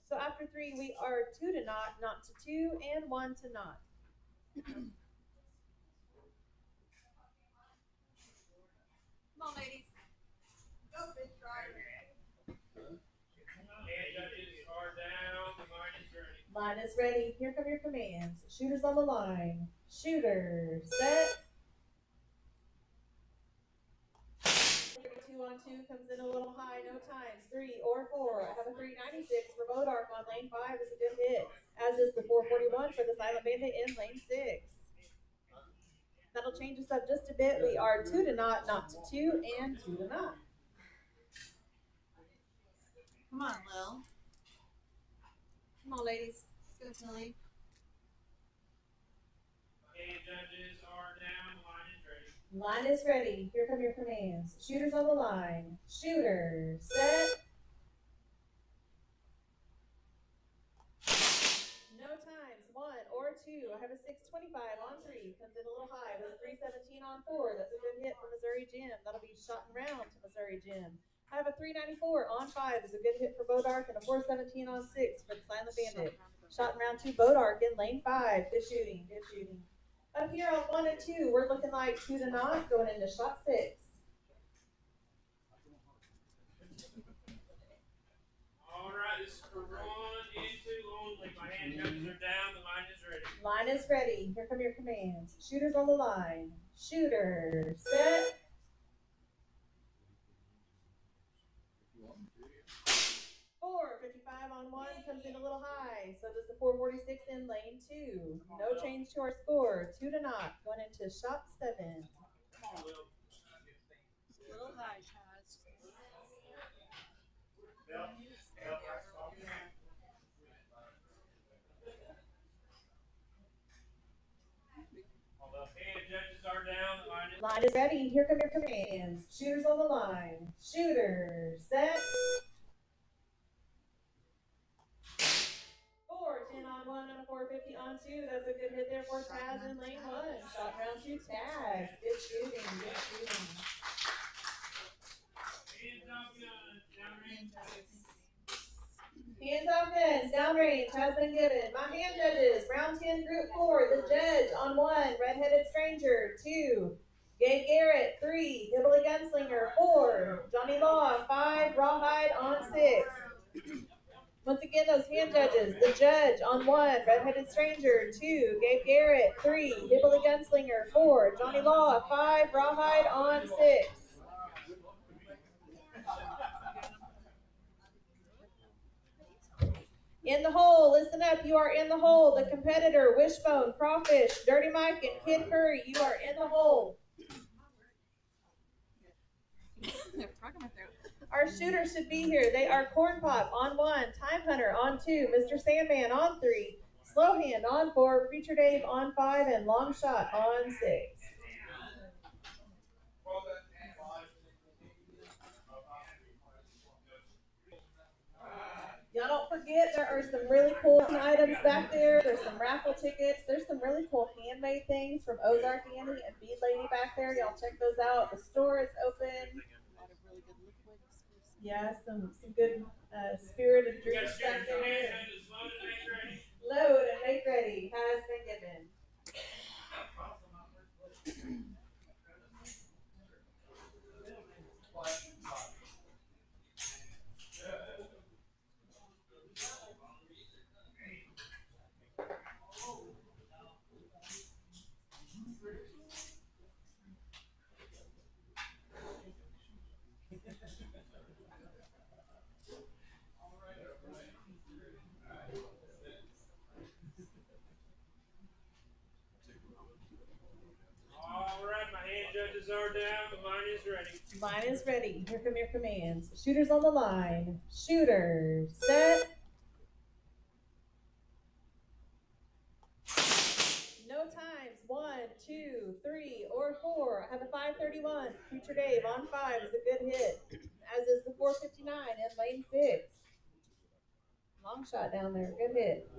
So after 3, we are 2 to not to 2, and 1 to not. Come on, ladies. Go, fish fry. Hand judges are down. The line is ready. Line is ready. Here come your commands. Shooters on the line. Shooter, set. 32 on 2 comes in a little high, no times. 3 or 4. I have a 396 for Bodark on lane 5 is a good hit, as is the 441 for the Silent Bandit in lane 6. That'll change us up just a bit. We are 2 to not to 2, and 2 to not. Come on, Lil. Come on, ladies. Let's go, Tilly. Hand judges are down. The line is ready. Line is ready. Here come your commands. Shooters on the line. Shooter, set. No times. 1 or 2. I have a 625 on 3. Comes in a little high with a 317 on 4. That's a good hit for Missouri Jim. That'll be shot and round to Missouri Jim. I have a 394 on 5 is a good hit for Bodark, and a 417 on 6 for the Silent Bandit. Shot in round 2, Bodark in lane 5. Good shooting, good shooting. Up here on 1 and 2, we're looking like 2 to not, going into shot 6. Alright, this is for run into only. My hand judges are down. The line is ready. Line is ready. Here come your commands. Shooters on the line. Shooter, set. 455 on 1 comes in a little high. So does the 446 in lane 2. No change to our score. 2 to not. Going into shot 7. Come on, Will. A little high, Chaz. Hand judges are down. The line is Line is ready. Here come your commands. Shooters on the line. Shooter, set. 4, 10 on 1 and a 450 on 2. That's a good hit there for Taz in lane 1. Shot round 2, Taz. Good shooting, good shooting. Hands off guns, downrange has been given. My hand judges, round 10, group 4, the judge on 1, redheaded stranger, 2, Gabe Garrett, 3, Hibbly Gunslinger, 4, Johnny Law, 5, Rawhide on 6. Once again, those hand judges, the judge on 1, redheaded stranger, 2, Gabe Garrett, 3, Hibbly Gunslinger, 4, Johnny Law, 5, Rawhide on 6. In the hole, listen up, you are in the hole. The competitor, Wishbone, Crawfish, Dirty Mike, and Kid Curry, you are in the hole. Our shooters should be here. They are Corn Pop on 1, Time Hunter on 2, Mr. Sandman on 3, Slow Hand on 4, Preacher Dave on 5, and Long Shot on 6. Y'all don't forget there are some really cool items back there. There's some raffle tickets. There's some really cool handmade things from Ozark Annie and Bead Lady back there. Y'all check those out. The store is open. Yeah, some good spirited drinks back there. Load and make ready has been given. Judges are down. The line is ready. Line is ready. Here come your commands. Shooters on the line. Shooter, set. No times. 1, 2, 3, or 4. I have a 531. Future Dave on 5 is a good hit, as is the 459 in lane 6. Long shot down there. Good hit.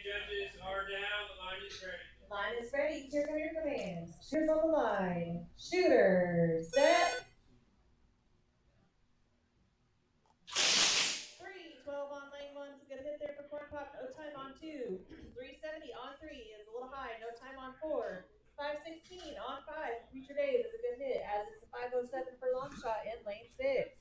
Judges are down. The line is ready. Line is ready. Here come your commands. Shooters on the line. Shooter, set. 3, 12 on lane 1 is a good hit there for Corn Pop. No time on 2. 370 on 3 is a little high. No time on 4. 516 on 5. Future Dave is a good hit, as is the 507 for Long Shot in lane 6.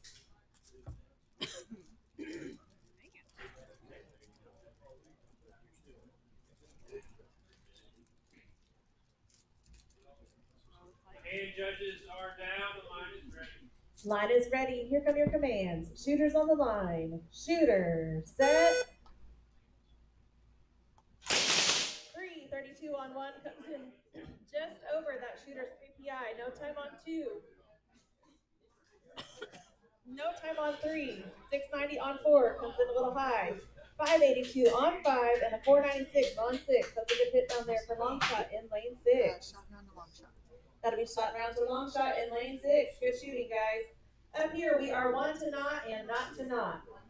And judges are down. The line is ready. Line is ready. Here come your commands. Shooters on the line. Shooter, set. 3, 32 on 1 comes in just over that shooter's PPI. No time on 2. No time on 3. 690 on 4 comes in a little high. 582 on 5 and a 496 on 6. That's a good hit down there for Long Shot in lane 6. That'll be shot round to Long Shot in lane 6. Good shooting, guys. Up here, we are 1 to not and not to not. All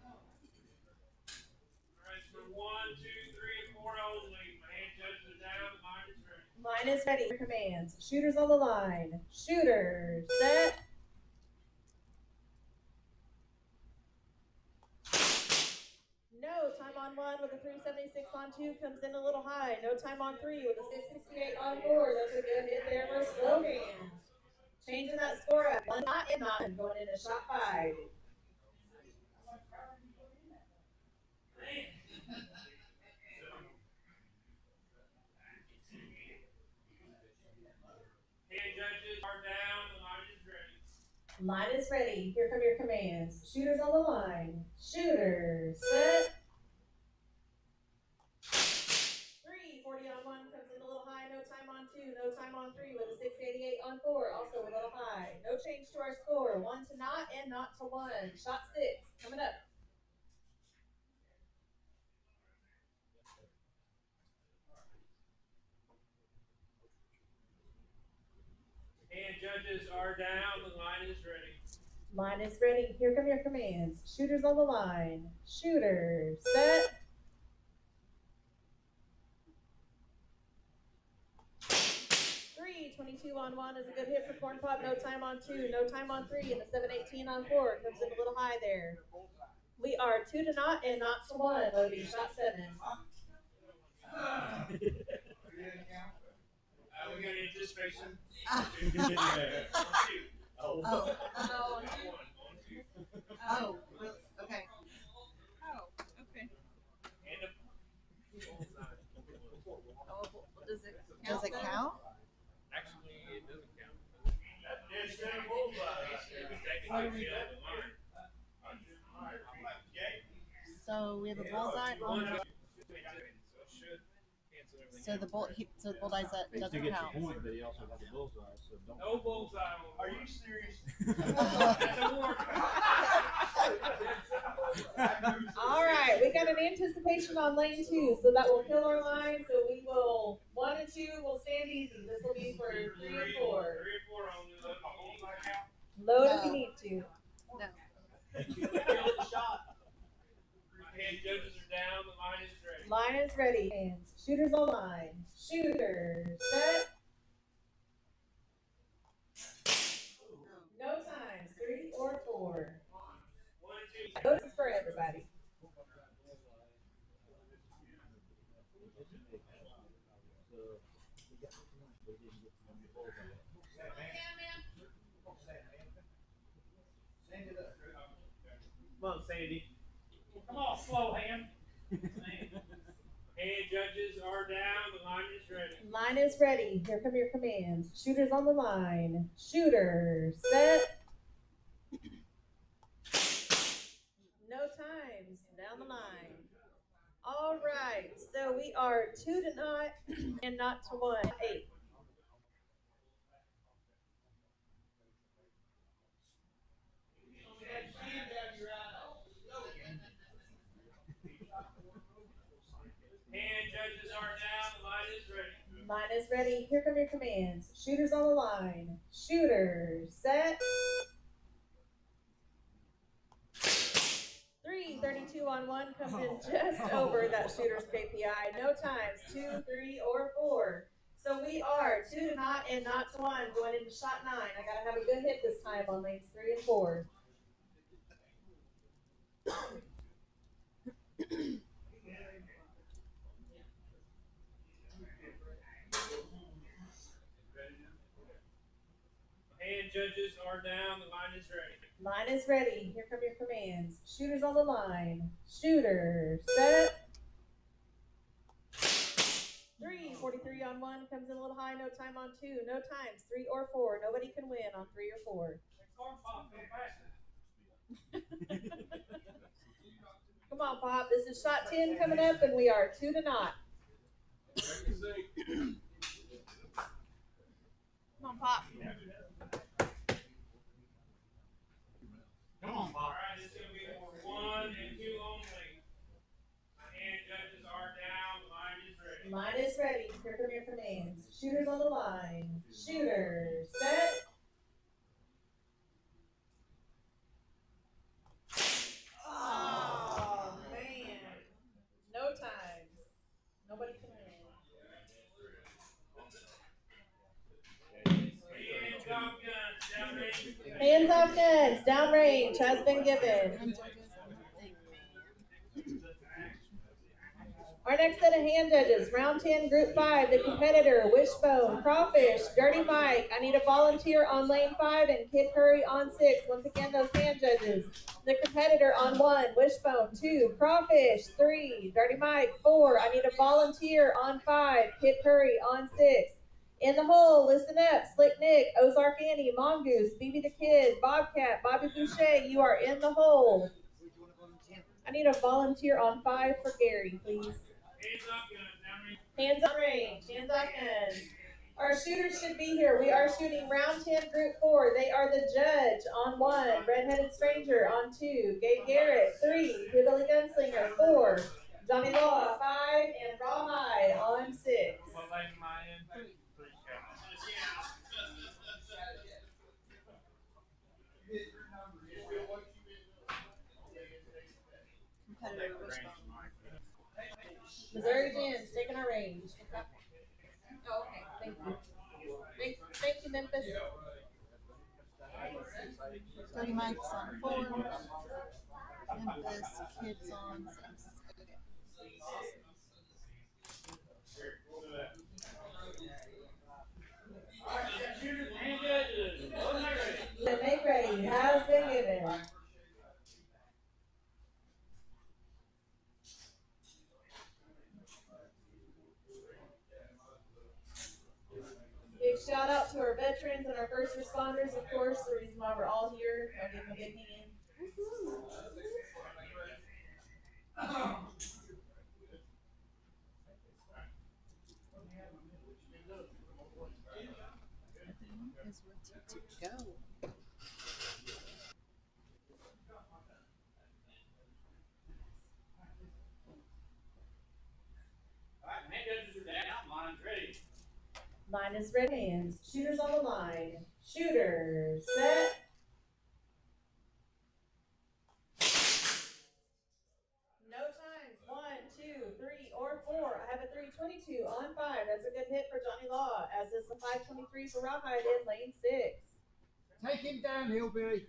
right, for 1, 2, 3, and 4 only. My hand judges are down. The line is ready. Line is ready. Your commands. Shooters on the line. Shooter, set. 1 with a 376 on 2 comes in a little high. No time on 3 with a 668 on 4. That's a good hit there for Slow Hand. Changing that score up. 1 not and not going into shot 5. Hand judges are down. The line is ready. Line is ready. Here come your commands. Shooters on the line. Shooter, set. 3, 40 on 1 comes in a little high. No time on 2. No time on 3 with a 688 on 4, also a little high. No change to our score. 1 to not and not to 1. Shot 6 coming up. And judges are down. The line is ready. Line is ready. Here come your commands. Shooters on the line. Shooter, set. Three, 22 on 1 is a good hit for Corn Pop. No time on 2, no time on 3, and the 718 on 4 comes in a little high there. We are 2 to not and not to 1. Loading shot 7. We got anticipation. Oh. Oh. Oh. Okay. Oh. Okay. And Oh, does it count? actually, it doesn't count. It's still a bullseye. Technically, the line. So we have a bullseye on. So the bullseye that He still doesn't gets count. a point, but he also got the bullseye, so don't. No bullseye. Are you serious? That's a warning. All right, we got an anticipation on lane 2, so that will fill our line. So we will 1 and 2 will stand easy. This will be for 3 and 4. 3 and 4 only. Load if you need to. No. And judges are down. The line is ready. Line is ready. Hands. Shooters on line. Shooter, set. No times. 3 or 4. 1 and 2. Notice is for everybody. Come on, Sandy. Come on, slow hand. And judges are down. The line is ready. Line is ready. Here come your commands. Shooters on the line. Shooter, set. No times. Down the line. All right. So we are 2 to not and not to 1. 8. And judges are down. The line is ready. Line is ready. Here come your commands. Shooters on the line. Shooter, set. 3, 32 on 1 comes in just over that shooter's KPI. No times. 2, 3, or 4. So we are 2 to not and not to 1 going into shot 9. I gotta have a good hit this time on lanes 3 and 4. And judges are down. The line is ready. Line is ready. Here come your commands. Shooters on the line. Shooter, set. 3, 43 on 1 comes in a little high. No time on 2. No times. 3 or 4. Nobody can win on 3 or 4. Corn Pop, go faster. Come on, Pop. This is shot 10 coming up, and we are 2 to not. Come on, Pop. Come on, Pop. All right, this is going to be for 1 and 2 only. And judges are down. The line is ready. Line is ready. Here come your commands. Shooters on the line. Shooter, set. Oh, man. No times. Nobody can win. Hands off guns. Down range. Hands off guns. Downrange has been given. And judges on the thing. Our next set of hand judges, round 10, group 5, the competitor, Wishbone, Crawfish, Dirty Mike. I need a volunteer on lane 5 and Kid Curry on 6. Once again, those hand judges. The competitor on 1, Wishbone, 2, Crawfish, 3, Dirty Mike, 4. I need a volunteer on 5, Kid Curry on 6. In the hole, listen up, Slick Nick, Ozark Annie, Mongoose, BB the Kid, Bobcat, Bobby Boucher, you are in the hole. I need a volunteer on 5 for Gary, please. Hands off guns. Down range. Hands on range, hands on guns. Our shooters should be here. We are shooting round 10, group 4. They are the judge on 1, Redheaded Stranger on 2, Gabe Garrett 3, Hillbilly Gunslinger 4, Johnny Law 5, and Rawhide on 6. Competitive response. Missouri Jim's taking our range. Oh, okay. Thank you. Thank you, Memphis. Jody Mike's on 4. Memphis Kids on 6. Okay. The make ready has been given. Big shout out to our veterans and our first responders, of course, the reason why we're all here. I'll give them a big hand. Is ready to go. Hand judges are down. Line's ready. Line is ready. Hands. Shooters on the line. Shooters. Set. No times. 1, 2, 3, or 4. I have a 322 on 5. That's a good hit for Johnny Law, as is the 523 for Rawhide in lane 6. Take him down, Hillbilly.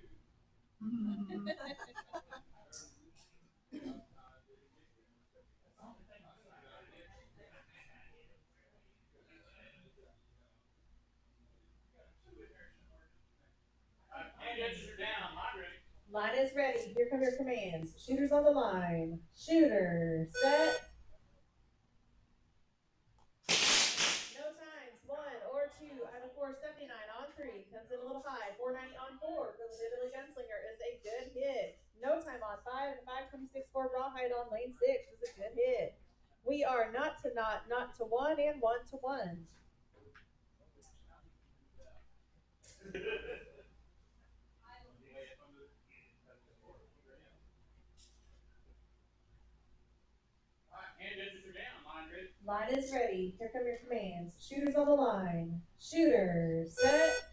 Hand judges are down. Line ready. Line is ready. Here come your commands. Shooters on the line. Shooter. Set. No times. 1 or 2. I have a 479 on 3. Comes in a little high. 490 on 4 for the Hillbilly Gunslinger is a good hit. No time on 5 and 526 for Rawhide on lane 6 is a good hit. We are not to 1, and 1 to 1. Hand judges are down. Line ready. Line is ready. Here come your commands. Shooters on the line. Shooter. Set.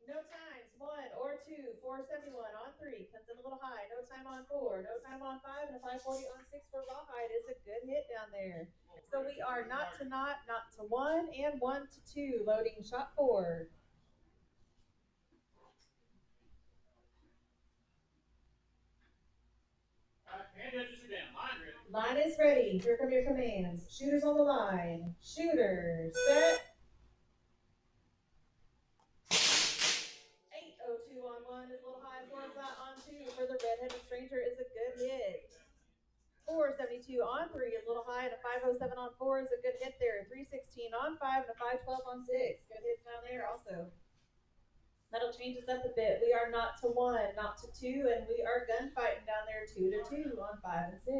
No times. 1 or 2. 471 on 3. Comes in a little high. No time on 4. No time on 5. And a 540 on 6 for Rawhide is a good hit down there. So we are not to 1, and 1 to 2. Loading shot 4. Hand judges are down. Line ready. Line is ready. Here come your commands. Shooters on the line. Shooter. Set. 802 on 1 is a little high. 4 flat on 2 for the Redheaded Stranger is a good hit. 472 on 3 is a little high, and a 507 on 4 is a good hit there. 316 on 5 and a 512 on 6. Good hits down there also. That'll change us up a bit. We are not to 1, not to 2, and we are gunfighting down there 2 to 2 on 5 and 6.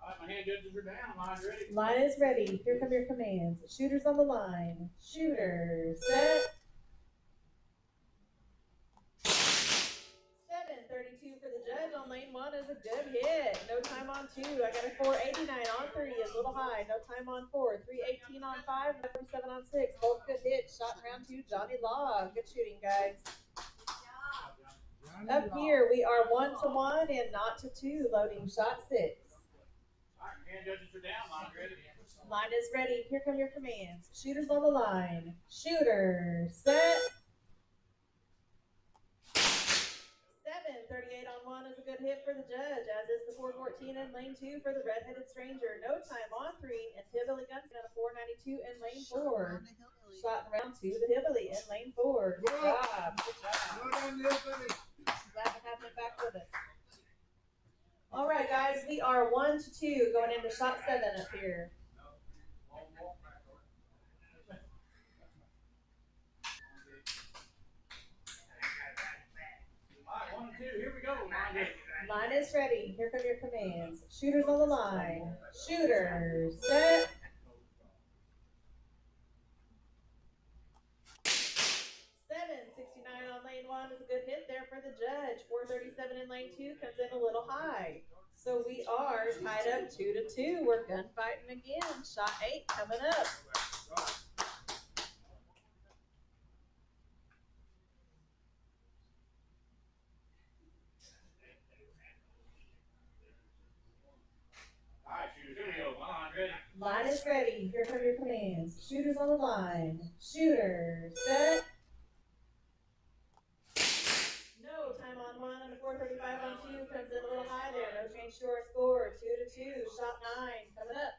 All right, my hand judges are down. Line ready. Line is ready. Here come your commands. Shooters on the line. Shooter. Set. 732 for the judge on lane 1 is a good hit. No time on 2. I got a 489 on 3 is a little high. No time on 4. 318 on 5. 47 on 6. Both good hits. Shot in round 2. Johnny Law. Good shooting, guys. Up here, we are 1 to 1 and not to 2. Loading shot 6. All right, hand judges are down. Line ready. Line is ready. Here come your commands. Shooters on the line. Shooter. Set. 738 on 1 is a good hit for the judge, as is the 414 in lane 2 for the Redheaded Stranger. No time on 3, and Hillbilly Gunslinger at a 492 in lane 4. Shot in round 2, the Hillbilly in lane 4. Good job. Good job. Well done, Hillbilly. Glad to have them back with us. All right, guys, we are 1 to 2 going into shot 7 up here. All right, 1 and 2. Here we go. Line ready. Line is ready. Here come your commands. Shooters on the line. Shooter, set. 769 on lane 1 is a good hit there for the judge. 437 in lane 2 comes in a little high. So we are tied up 2-2. We're gunfighting again. Shot 8 coming up. Alright, shooters, here we go. Line ready. Line is ready. Here come your commands. Shooters on the line. Shooter, set. No, time on 1 and a 435 on 2 comes in a little high there. No change to our score. 2-2. Shot 9 coming up.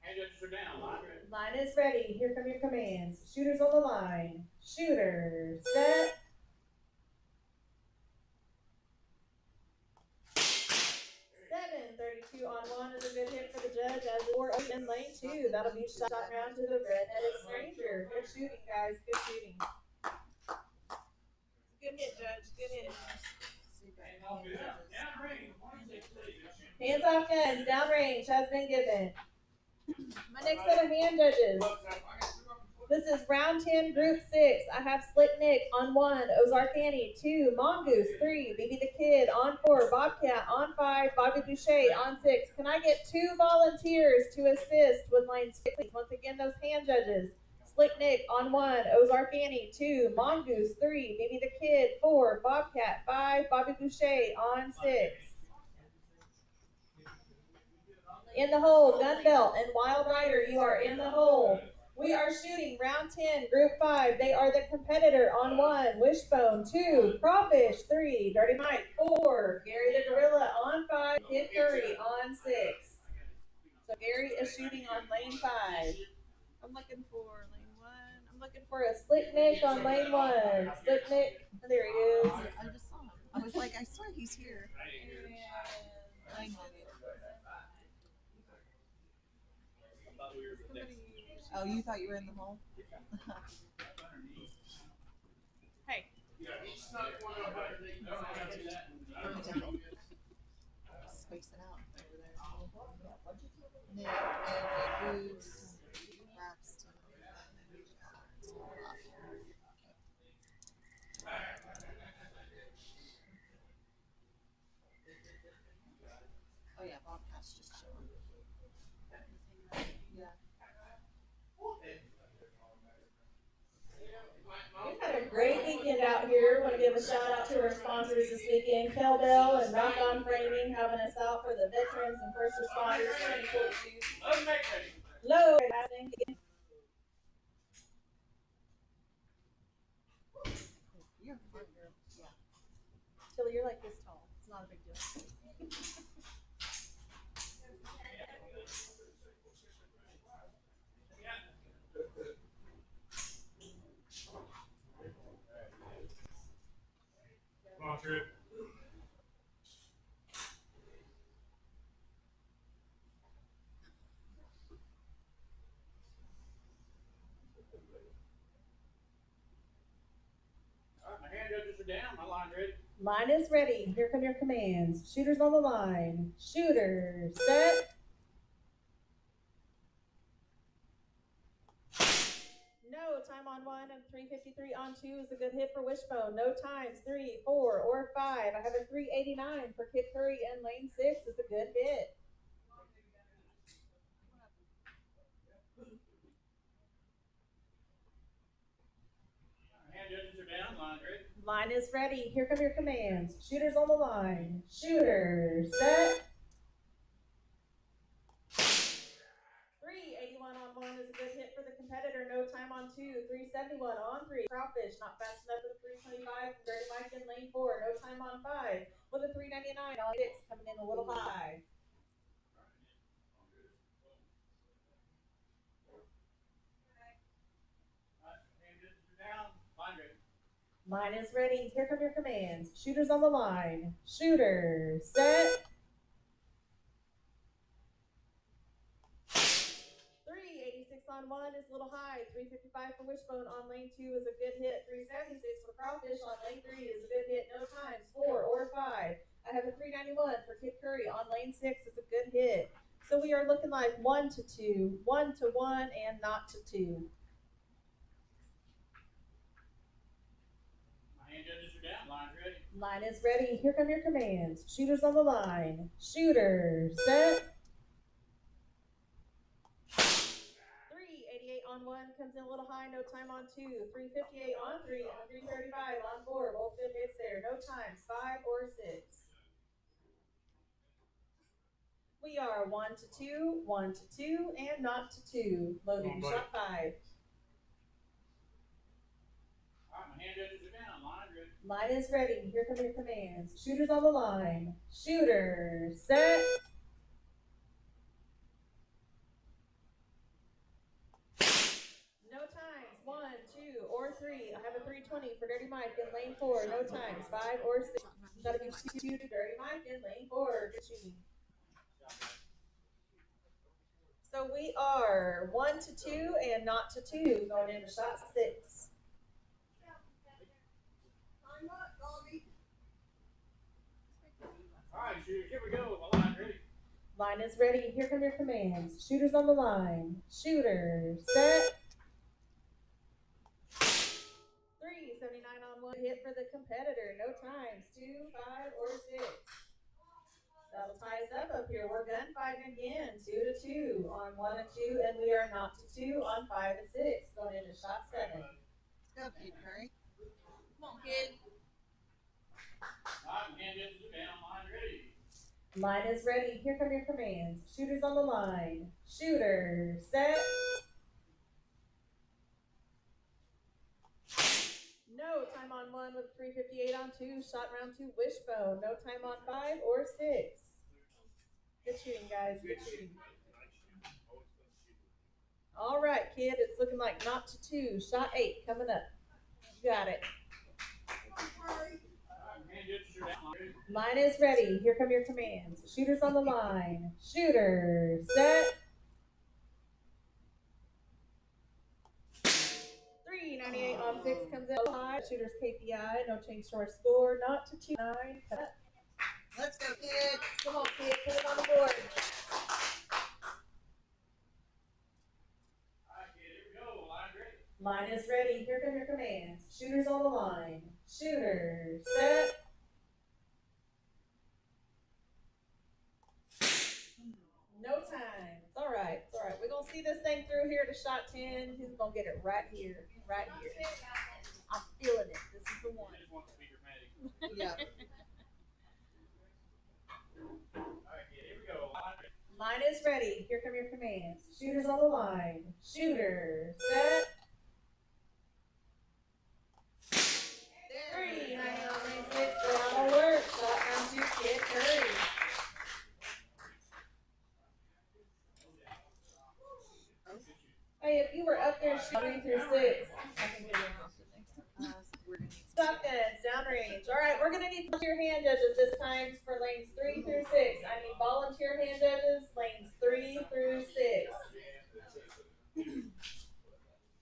Hand judges are down. Line ready. Line is ready. Here come your commands. Shooters on the line. Shooter, set. On 1 is a good hit for the judge as 4 in lane 2. That'll be shot round to the red-headed stranger. Good shooting, guys. Good shooting. Good hit, Judge. Good hit. Hands off guns. Downrange has been given. My next set of hand judges. This is round 10, group 6. I have Slick Nick on 1, Ozark Annie 2, Mongoose 3, BB the Kid on 4, Bobcat on 5, Bobby Boucher on 6. Can I get 2 volunteers to assist with lane 6? Once again, those hand judges. Slick Nick on 1, Ozark Annie 2, Mongoose 3, BB the Kid 4, Bobcat 5, Bobby Boucher on 6. In the hole, Gun Belt and Wild Rider, you are in the hole. We are shooting round 10, group 5. They are the competitor on 1, Wishbone 2, Crawfish 3, Dirty Mike 4, Gary the Gorilla on 5, Kid Curry on 6. So Gary is shooting on lane 5. I'm looking for lane 1. I'm looking For a Slick Nick on lane 1. Slick Nick, there he is. I just saw him. I was like, I swear he's here. And oh, you thought you were in the hole? Hey. Spacing out over there. Nick, Goose, Braxton. Oh yeah, Bobcat's just chilling. Yeah. We've had a great weekend out here. Want to give a shout out to our sponsors this weekend, Kelbell and Rock On Framing, having us out for the veterans and first responders 2022. Low. You're fun, girl. Yeah. Tilly, you're like this tall. It's not a big deal. Come on, Trip. Alright, my hand judges are down. My line ready. Line is ready. Here come your commands. Shooters on the line. Shooter, set. No, time on 1 and 353 on 2 is a good hit for Wishbone. No times 3, 4, or 5. I have a 389 for Kid Curry and lane 6 is a good hit. Hand judges are down. Line ready. Line is ready. Here come your commands. Shooters on the line. Shooter, set. 381 on 1 is a good hit for the competitor. No time on 2. 371 on 3. Crawfish not fast enough for the 325. Dirty Mike in lane 4. No time on 5. With a 399 on 6 coming in a little high. Hand judges are down. Line ready. Line is ready. Here come your commands. Shooters on the line. Shooter, set. on 1 is a little high. 355 for wishbone on lane 2 is a good hit. 376 for crawfish on lane 3 is a good hit. No times, 4 or 5. I have a 391 for Kid Curry on lane 6 is a good hit. So we are looking like 1 to 2, 1 to 1, and not to 2. My hand judges are down. Line's ready. Line is ready. Here come your commands. Shooters on the line. Shooter, set. 388 on 1 comes in a little high. No time on 2. 358 on 3 and 335 on 4. Both good hits there. No times, 5 or 6. We are 1 to 2, 1 to 2, and not to 2. Loading shot 5. All right, my hand judges are down. Line's ready. Line is ready. Here come your commands. Shooters on the line. Shooter, set. No times. 1, 2, or 3. I have a 320 for Dirty Mike in lane 4. No times. 5 or 6. That'll be 2 to Dirty Mike in lane 4. Good shooting. So we are 1 to 2 and not to 2 going into shot 6. All right, shooters, here we go. My line's ready. Line is ready. Here come your commands. Shooters on the line. Shooter, set. 379 on 1 hit for the competitor. No times. 2, 5, or 6. That'll tie us up here. We're gunfighting again. 2 to 2 on 1 and 2, and we are not to 2 on 5 and 6 going into shot 7. Go, Kid Curry. Come on, kid. All right, my hand judges are down. Line's ready. Line is ready. Here come your commands. Shooters on the line. Shooter, set. No time on 1 with 358 on 2. Shot round 2 wishbone. No time on 5 or 6. Good shooting, guys. Good shooting. All right, kid. It's looking like not to 2. Shot 8 coming up. You got it. All right, my hand judges are down. Line's ready. Line is ready. Here come your commands. Shooters on the line. Shooter, set. 398 on 6 comes in high. Shooter's KPI. No change to our score. Not to 2. 9. Cut. Let's go, kid. Come on, kid. Put it on the board. All right, kid, here we go. Line's ready. Line is ready. Here come your commands. Shooters on the line. Shooter, set. No time. It's all right. It's all right. We're going to see this thing through here to shot 10. He's going to get it right here. Right here. I'm feeling it. This is the one. I just want to be dramatic. Yeah. All right, kid, here we go. Line's ready. Line is ready. Here come your commands. Shooters on the line. Shooter, set. 3. 9 on lane 6. Down alert. Shot round 2. Kid Curry. Hey, if you were up there shooting 3 through 6, I can get it off today. We're gonna need some. shotguns, downrange. All right, we're gonna need volunteer hand judges this time for lanes 3 through 6. I need volunteer hand judges, lanes 3 through 6.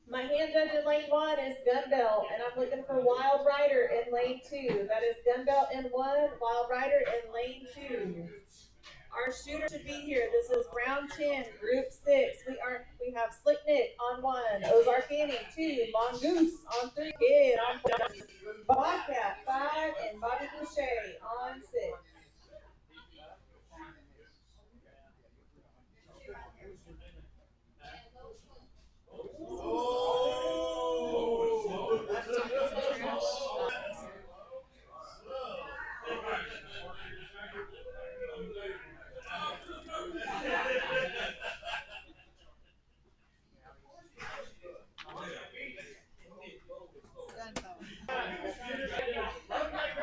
My hand judge in lane 1 is Gun Belt, and I'm looking for Wild Rider in lane 2. That is Gun Belt in 1, Wild Rider in lane 2. Our shooter should be here. This is round 10, group 6. We have Slick Nick on 1, Ozark Annie 2, Mongoose on 3, Kid on 4, Bobcat 5, and Bobby Boucher on 6.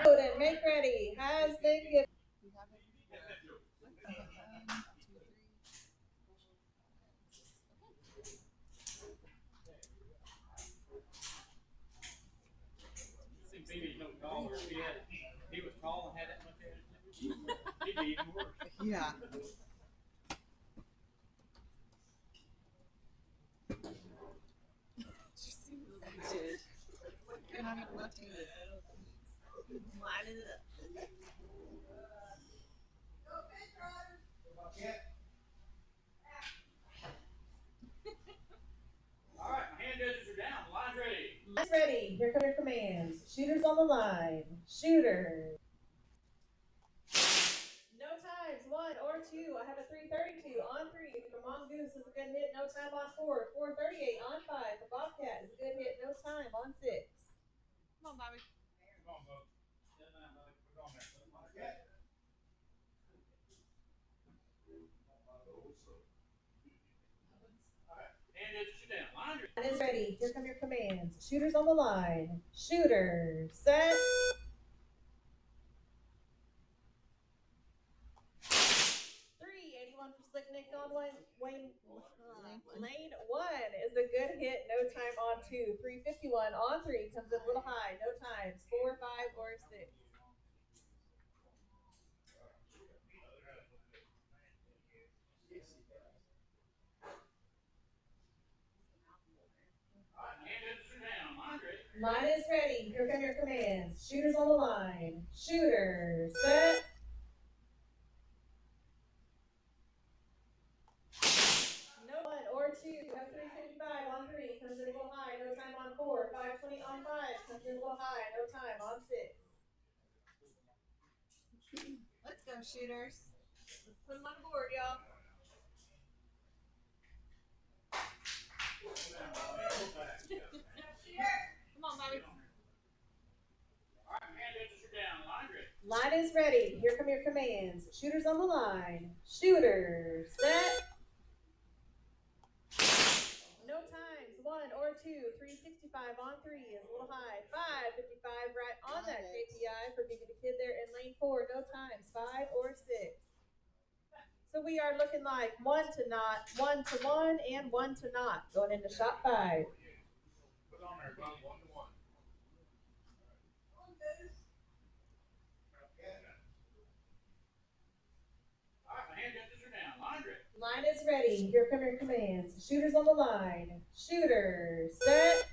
Load and make ready has been given. We have it. 1, 2, 3. See, Phoebe's no taller. He was tall and had that much hair. He'd be even worse. Yeah. You're not even left-handed. Line it up. All right, my hand judges are down. The line's ready. Line's ready. Here come your commands. Shooters on the line. Shooter. No times. 1 or 2. I have a 332 on 3. For Mongoose is a good hit. No time on 4. 438 on 5. For Bobcat is a good hit. No time on 6. Come on, Bobby. Come on, Bo. Sit down, buddy. Put it on there. Yeah. All right, hand judges are down. Line ready. Line is ready. Here come your commands. Shooters on the line. Shooter. Set. 381 for Slick Nick on Lane 1 is a good hit. No time on 2. 351 on 3 comes in a little high. No times. 4, 5, or 6. All right, hand judges are down. Line ready. Line is ready. Here come your commands. Shooters on the line. Shooter. Set. 1 or 2. Have 355 on 3. Comes in a little high. No time on 4. 520 on 5. Comes in a little high. No time on 6. Let's go, shooters. Let's put them on the board, y'all. Come on, Bobby. All right, hand judges are down. Line ready. Line is ready. Here come your commands. Shooters on the line. Shooter. Set. No times. 1 or 2. 365 on 3 is a little high. 555 right on that KPI for BB the Kid there in lane 4. No times. 5 or 6. So we are looking like 1 to not, 1 to 1, and 1 to not. Going into shot 5. Put it on there, Bo. 1 to 1. All right, my hand judges are down. Line ready. Line is ready. Here come your commands. Shooters on the line. Shooter. Set.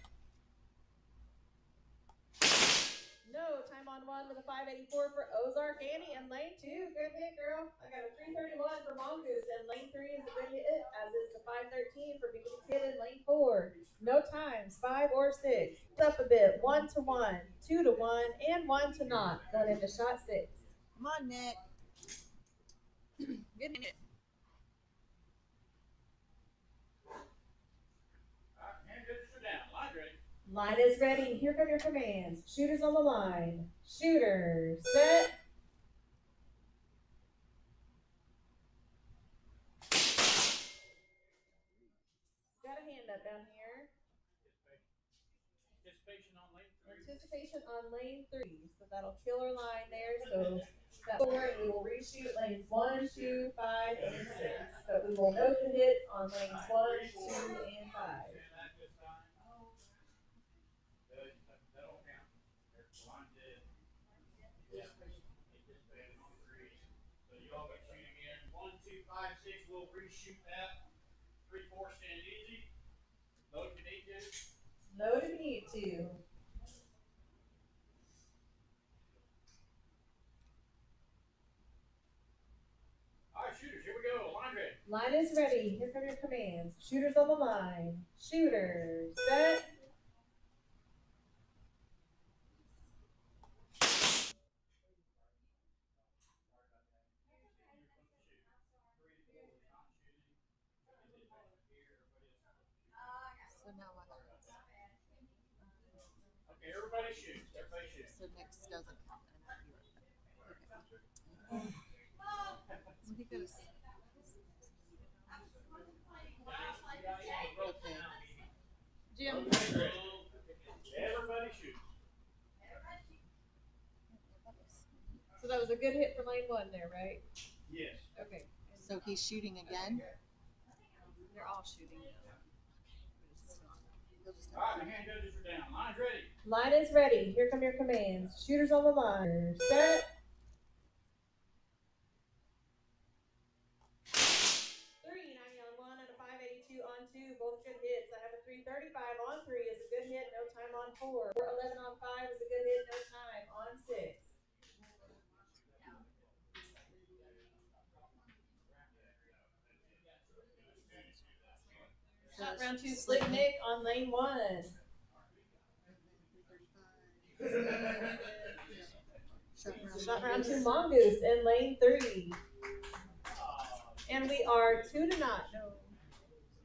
No time on 1 with a 584 for Ozark Annie in lane 2. Good hit, girl. I got a 331 for Mongoose and lane 3 is a good hit, as is the 513 for Big Kid in lane 4. No times. 5 or 6. It's up a bit. 1 to 1, 2 to 1, and 1 to not. Going into shot 6. Come on, Nick. Good hit. All right, hand judges are down. Line ready. Line is ready. Here come your commands. Shooters on the line. Shooter. Set. Got a hand up down here. Anticipation on lane 3. Anticipation on lane 3. So that'll kill our line there. So that 4, and we will reshoot lanes 1, 2, 5, and 6. But we will note the hits on lanes 1, 2, and 5. That'll count. There's the line dead. Yeah. Anticipated on 3. So you all got shooting in. 1, 2, 5, 6. We'll reshoot that. 3, 4, stand easy. Load if you need to. Load if you need to. All right, shooters, here we go. Line ready. Line is ready. Here come your commands. Shooters on the line. Shooter. Set. So now what happens? Okay, everybody shoots. Everybody shoots. So Nick's doesn't count. Okay. So he goes. Okay. Jim. Everybody shoots. So that was a good hit for lane 1 there, right? Yes. Okay. So he's shooting again? They're all shooting. All right, the hand judges are down. Line's ready. Line is ready. Here come your commands. Shooters on the line. Set. 390 on 1 and a 582 on 2. Both good hits. I have a 335 on 3 is a good hit. No time on 4. 411 on 5 is a good hit, no time on 6. Shot round 2, Slick Nick on lane 1. Shot round 2, Mongoose in lane 3. And we are 2 to not. No.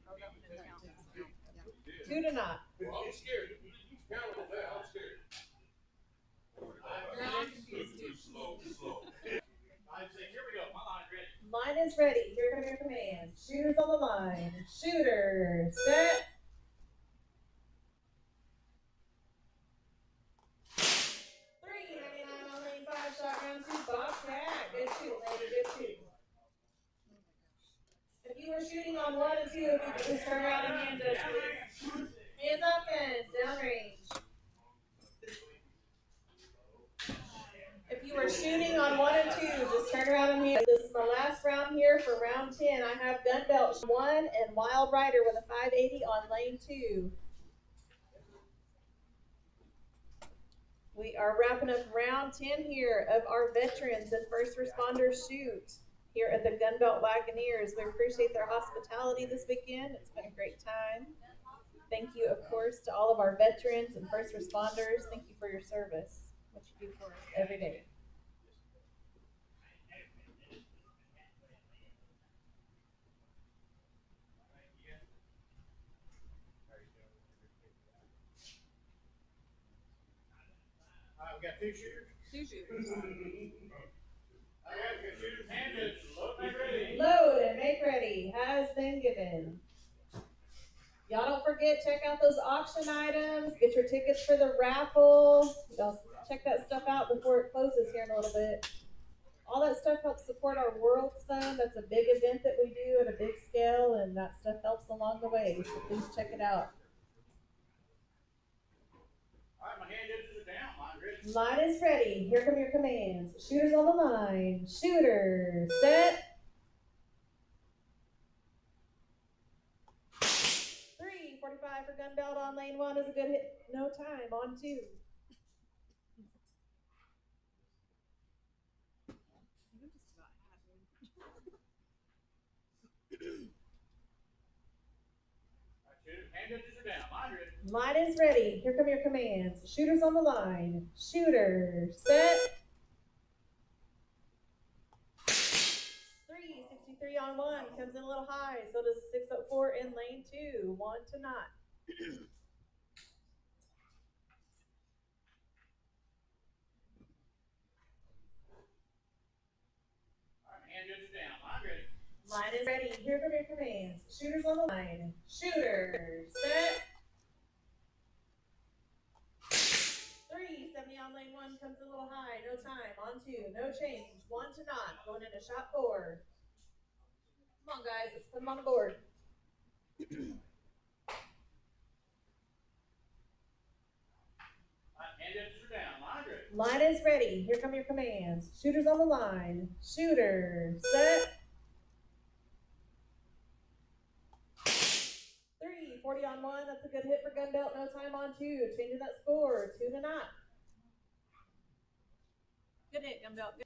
Oh, that one didn't count. 2 to not. Well, I'm scared. You count on that. I'm scared. I'm confused too. Slow. 5, 6, here we go. My line's ready. Line is ready. Here come your commands. Shooters on the line. Shooter, set. 399 on lane 5. Shot round 2, Bobcat. Good shoot, lady. Good shoot. If you were shooting on 1 and 2, if you could just turn around and hand us, please. Hands up, fence, downrange. If you were shooting on 1 and 2, just turn around and hand. This is my last round here for round 10. I have gun belt 1 and Wild Rider with a 580 on lane 2. We are wrapping up round 10 here of our veterans and first responders shoot here at the Gunbelt Wagoneers. We appreciate their hospitality this weekend. It's been a great time. Thank you, of course, to all of our veterans and first responders. Thank you for your service, what you do for us every day. All right, we got 2 shooters. 2 shooters. All right, we got shooters handed. Load and make ready. Load and make ready has been given. Y'all don't forget, check out those auction items. Get your tickets for the raffle. Y'all check that stuff out before it closes here in a little bit. All that stuff helps support our World's Fund. That's a big event that we do at a big scale, and that stuff helps along the way. So please check it out. All right, my hand is down. Line's ready. Line is ready. Here come your commands. Shooters on the line. Shooter, set. 345 for gun belt on lane 1 is a good hit. No time on 2. You just about had one. All right, shooters, hand are down. Line's ready. Line is ready. Here come your commands. Shooters on the line. Shooter, set. 363 on 1 comes in a little high. So does 604 in lane 2. 1 to not. All right, hand are down. Line's ready. Line is ready. Here come your commands. Shooters on the line. Shooter, set. 370 on lane 1 comes in a little high. No time on 2. No change. 1 to not. Going into shot 4. Come on, guys. Let's put them on the board. All right, hand are down. Line's ready. Line is ready. Here come your commands. Shooters on the line. Shooter, set. 340 on 1. That's a good hit for gun belt. No time on 2. Changing that score. 2 to not. Good hit, gun belt. Good.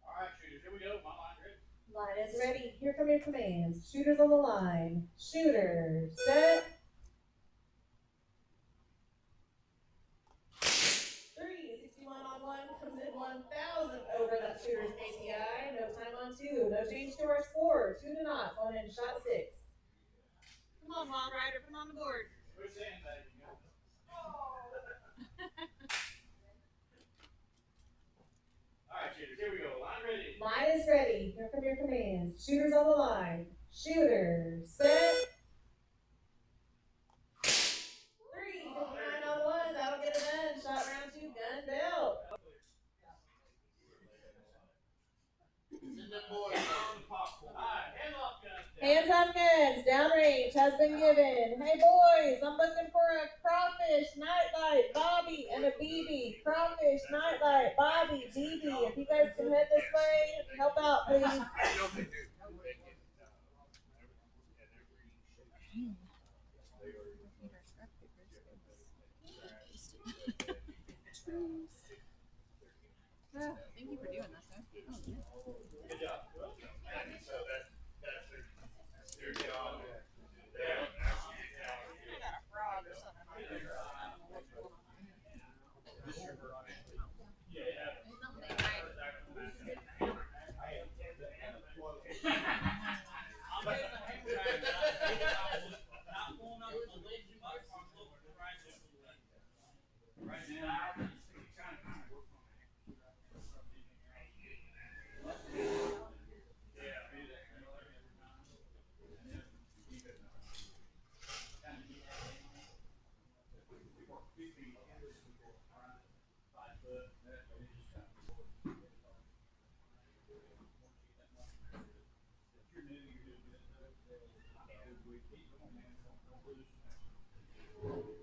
All right, shooters, here we go. My line's ready. Line is ready. Here come your commands. Shooters on the line. Shooter, set. 361 on 1 comes in 1,000 over that shooter's API. No time on 2. No change to our score. 2 to not. Going in shot 6. Come on, Wild Rider. Put 'em on the board. We're sandbagging. All right, shooters, here we go. Line ready. Line is ready. Here come your commands. Shooters on the line. Shooter, set. 359 on 1. That'll get it done. Shot round 2. Gun belt. Send them boys on the popcorn. All right, hand off guns. Hands up, guns. Downrange has been given. Hey, boys, I'm looking for a crawfish nightlight, Bobby, and a BB. Crawfish nightlight, Bobby, BB. If you guys can head this way, help out, please. I know they do. Dang. Need our scrap papers. Trees. Thank you for doing that, though. Oh, yeah. Good job. And so that's their job. I got a frog or something. I don't know what's going on. Come on, man. Don't lose.